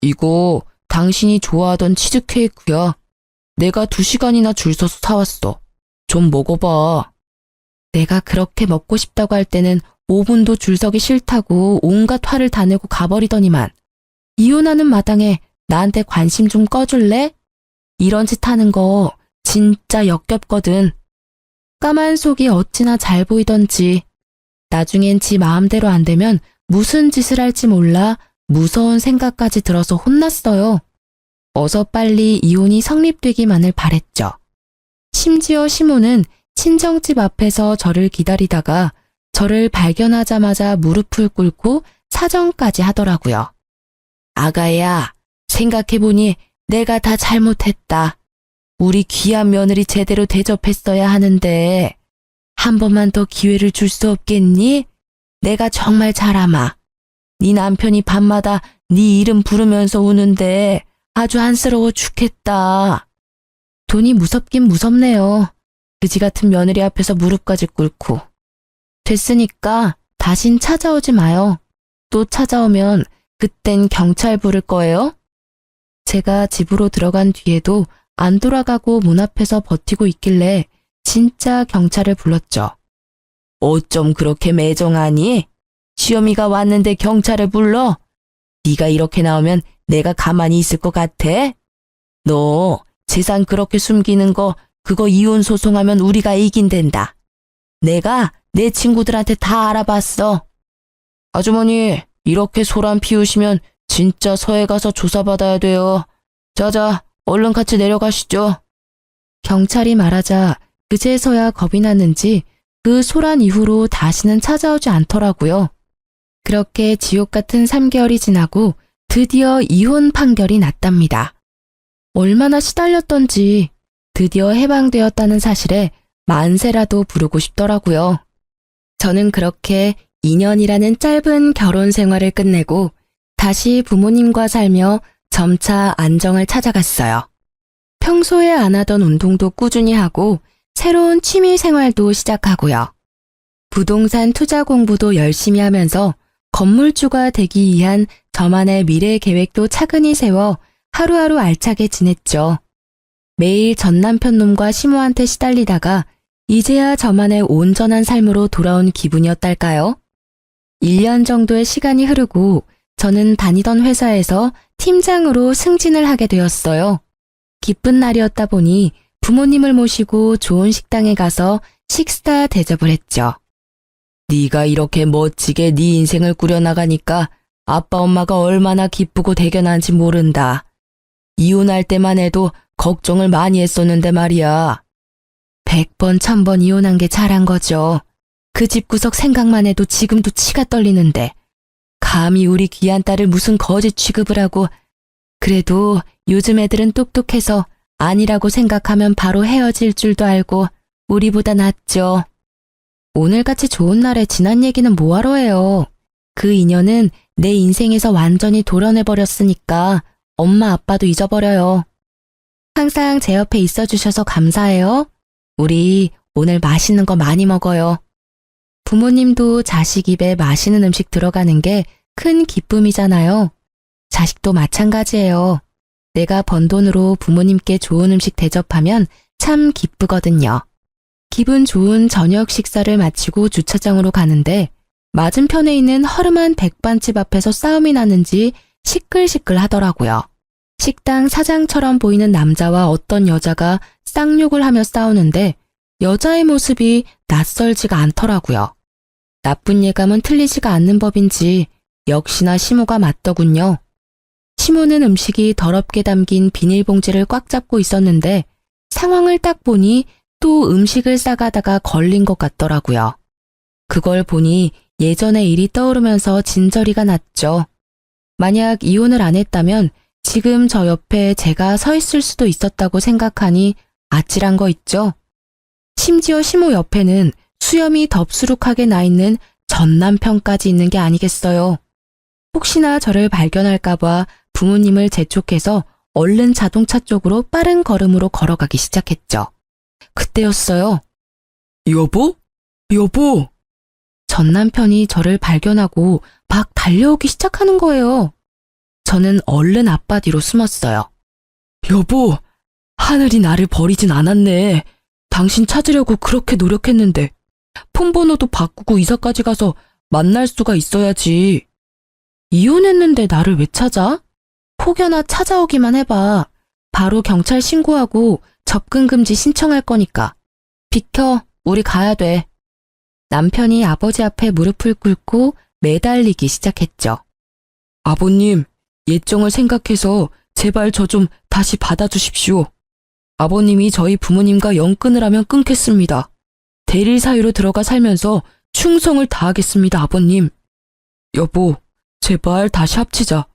이거 당신이 좋아하던 치즈케이크야. 내가 2시간이나 줄 서서 사왔어. 좀 먹어봐. 내가 그렇게 먹고 싶다고 할 때는 5분도 줄 서기 싫다고 온갖 화를 다 내고 가버리더니만 이혼하는 마당에 나한테 관심 좀 꺼줄래? 이런 짓 하는 거 진짜 역겹거든. 까만 속이 어찌나 잘 보이던지. 나중엔 지 마음대로 안 되면 무슨 짓을 할지 몰라 무서운 생각까지 들어서 혼났어요. 어서 빨리 이혼이 성립되기만을 바랬죠. 심지어 시모는 친정집 앞에서 저를 기다리다가 저를 발견하자마자 무릎을 꿇고 사정까지 하더라고요. 아가야, 생각해보니 내가 다 잘못했다. 우리 귀한 며느리 제대로 대접했어야 하는데 한 번만 더 기회를 줄 수 없겠니? 내가 정말 잘 아마. 네 남편이 밤마다 네 이름 부르면서 우는데 아주 안쓰러워 죽겠다. 돈이 무섭긴 무섭네요. 그지 같은 며느리 앞에서 무릎까지 꿇고. 됐으니까 다신 찾아오지 마요. 또 찾아오면 그땐 경찰 부를 거예요? 제가 집으로 들어간 뒤에도 안 돌아가고 문 앞에서 버티고 있길래 진짜 경찰을 불렀죠. 어쩜 그렇게 매정하니? 시어미가 왔는데 경찰을 불러? 네가 이렇게 나오면 내가 가만히 있을 것 같아? 너 재산 그렇게 숨기는 거 그거 이혼 소송하면 우리가 이긴댄다. 내가 내 친구들한테 다 알아봤어. 아주머니, 이렇게 소란 피우시면 진짜 서해 가서 조사받아야 돼요. 자자, 얼른 같이 내려가시죠. 경찰이 말하자 그제서야 겁이 났는지 그 소란 이후로 다시는 찾아오지 않더라고요. 그렇게 지옥 같은 3개월이 지나고 드디어 이혼 판결이 났답니다. 얼마나 시달렸던지 드디어 해방되었다는 사실에 만세라도 부르고 싶더라고요. 저는 그렇게 2년이라는 짧은 결혼 생활을 끝내고 다시 부모님과 살며 점차 안정을 찾아갔어요. 평소에 안 하던 운동도 꾸준히 하고 새로운 취미 생활도 시작하고요. 부동산 투자 공부도 열심히 하면서 건물주가 되기 위한 저만의 미래 계획도 차근히 세워 하루하루 알차게 지냈죠. 매일 전 남편 놈과 시모한테 시달리다가 이제야 저만의 온전한 삶으로 돌아온 기분이었달까요? 1년 정도의 시간이 흐르고 저는 다니던 회사에서 팀장으로 승진을 하게 되었어요. 기쁜 날이었다 보니 부모님을 모시고 좋은 식당에 가서 식사 대접을 했죠. 네가 이렇게 멋지게 네 인생을 꾸려나가니까 아빠 엄마가 얼마나 기쁘고 대견한지 모른다. 이혼할 때만 해도 걱정을 많이 했었는데 말이야. 100번 1000번 이혼한 게 잘한 거죠. 그 집구석 생각만 해도 지금도 치가 떨리는데 감히 우리 귀한 딸을 무슨 거지 취급을 하고. 그래도 요즘 애들은 똑똑해서 아니라고 생각하면 바로 헤어질 줄도 알고 우리보다 낫죠. 오늘같이 좋은 날에 지난 얘기는 뭐하러 해요. 그 인연은 내 인생에서 완전히 도려내버렸으니까 엄마 아빠도 잊어버려요. 항상 제 옆에 있어주셔서 감사해요. 우리 오늘 맛있는 거 많이 먹어요. 부모님도 자식 입에 맛있는 음식 들어가는 게 큰 기쁨이잖아요. 자식도 마찬가지예요. 내가 번 돈으로 부모님께 좋은 음식 대접하면 참 기쁘거든요. 기분 좋은 저녁 식사를 마치고 주차장으로 가는데 맞은편에 있는 허름한 백반집 앞에서 싸움이 나는지 시끌시끌 하더라고요. 식당 사장처럼 보이는 남자와 어떤 여자가 쌍욕을 하며 싸우는데 여자의 모습이 낯설지가 않더라고요. 나쁜 예감은 틀리지가 않는 법인지 역시나 시모가 맞더군요. 시모는 음식이 더럽게 담긴 비닐봉지를 꽉 잡고 있었는데 상황을 딱 보니 또 음식을 싸가다가 걸린 것 같더라고요. 그걸 보니 예전의 일이 떠오르면서 진저리가 났죠. 만약 이혼을 안 했다면 지금 저 옆에 제가 서 있을 수도 있었다고 생각하니 아찔한 거 있죠. 심지어 시모 옆에는 수염이 덥수룩하게 나 있는 전 남편까지 있는 게 아니겠어요. 혹시나 저를 발견할까봐 부모님을 재촉해서 얼른 자동차 쪽으로 빠른 걸음으로 걸어가기 시작했죠. 그때였어요. 여보? 여보! 전 남편이 저를 발견하고 막 달려오기 시작하는 거예요. 저는 얼른 아빠 뒤로 숨었어요. 여보, 하늘이 나를 버리진 않았네. 당신 찾으려고 그렇게 노력했는데 폰번호도 바꾸고 이사까지 가서 만날 수가 있어야지. 이혼했는데 나를 왜 찾아? 혹여나 찾아오기만 해봐. 바로 경찰 신고하고 접근금지 신청할 거니까. 비켜, 우리 가야 돼. 남편이 아버지 앞에 무릎을 꿇고 매달리기 시작했죠. 아버님, 예정을 생각해서 제발 저 좀 다시 받아주십시오. 아버님이 저희 부모님과 영 끊으라면 끊겠습니다. 대릴 사유로 들어가 살면서 충성을 다하겠습니다, 아버님. 여보, 제발 다시 합치자.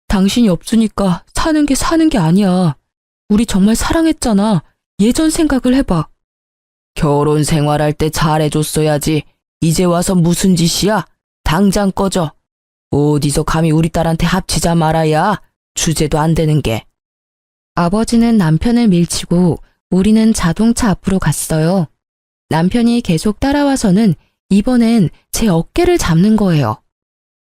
당신이 없으니까 사는 게 아니야. 우리 정말 사랑했잖아. 예전 생각을 해봐. 결혼 생활할 때 잘해줬어야지. 이제 와서 무슨 짓이야? 당장 꺼져. 어디서 감히 우리 딸한테 합치자 말아야. 주제도 안 되는 게. 아버지는 남편을 밀치고 우리는 자동차 앞으로 갔어요. 남편이 계속 따라와서는 이번엔 제 어깨를 잡는 거예요.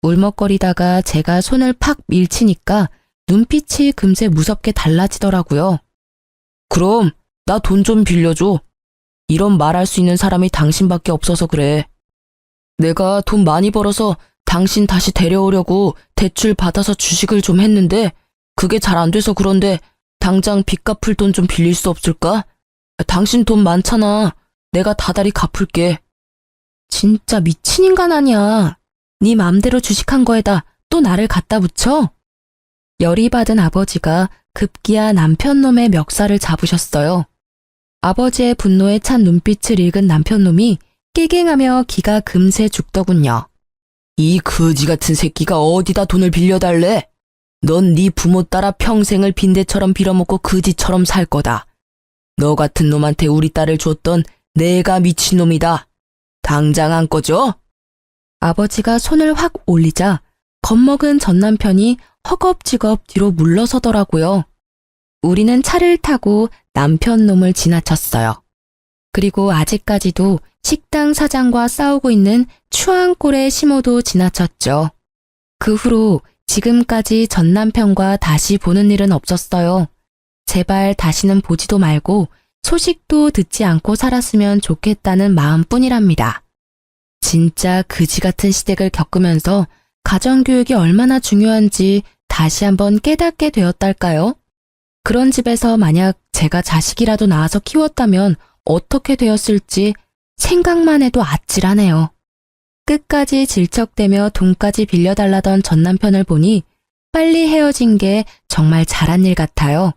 울먹거리다가 제가 손을 팍 밀치니까 눈빛이 금세 무섭게 달라지더라고요. 그럼 나 돈 좀 빌려줘. 이런 말할 수 있는 사람이 당신밖에 없어서 그래. 내가 돈 많이 벌어서 당신 다시 데려오려고 대출 받아서 주식을 좀 했는데 그게 잘 안 돼서 그런데 당장 빚 갚을 돈 좀 빌릴 수 없을까? 당신 돈 많잖아. 내가 다달이 갚을게. 진짜 미친 인간 아니야. 네 맘대로 주식한 거에다 또 나를 갖다 붙여? 열이 받은 아버지가 급기야 남편놈의 멱살을 잡으셨어요. 아버지의 분노에 찬 눈빛을 읽은 남편놈이 깨갱하며 기가 금세 죽더군요. 이 거지 같은 새끼가 어디다 돈을 빌려달래? 넌 네 부모 따라 평생을 빈대처럼 빌어먹고 거지처럼 살 거다. 너 같은 놈한테 우리 딸을 줬던 내가 미친놈이다. 당장 안 꺼져? 아버지가 손을 확 올리자 겁먹은 전 남편이 허겁지겁 뒤로 물러서더라고요. 우리는 차를 타고 남편 놈을 지나쳤어요. 그리고 아직까지도 식당 사장과 싸우고 있는 추앙골의 시모도 지나쳤죠. 그 후로 지금까지 전 남편과 다시 보는 일은 없었어요. 제발 다시는 보지도 말고 소식도 듣지 않고 살았으면 좋겠다는 마음뿐이랍니다. 진짜 그지 같은 시댁을 겪으면서 가정교육이 얼마나 중요한지 다시 한번 깨닫게 되었달까요? 그런 집에서 만약 제가 자식이라도 낳아서 키웠다면 어떻게 되었을지 생각만 해도 아찔하네요. 끝까지 질척대며 돈까지 빌려달라던 전 남편을 보니 빨리 헤어진 게 정말 잘한 일 같아요.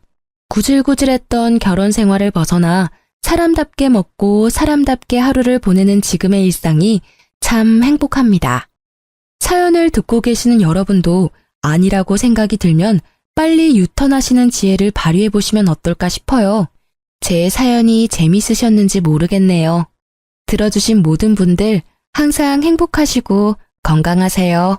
구질구질했던 결혼 생활을 벗어나 사람답게 먹고 사람답게 하루를 보내는 지금의 일상이 참 행복합니다. 사연을 듣고 계시는 여러분도 아니라고 생각이 들면 빨리 유턴하시는 지혜를 발휘해 보시면 어떨까 싶어요. 제 사연이 재밌으셨는지 모르겠네요. 들어주신 모든 분들 항상 행복하시고 건강하세요.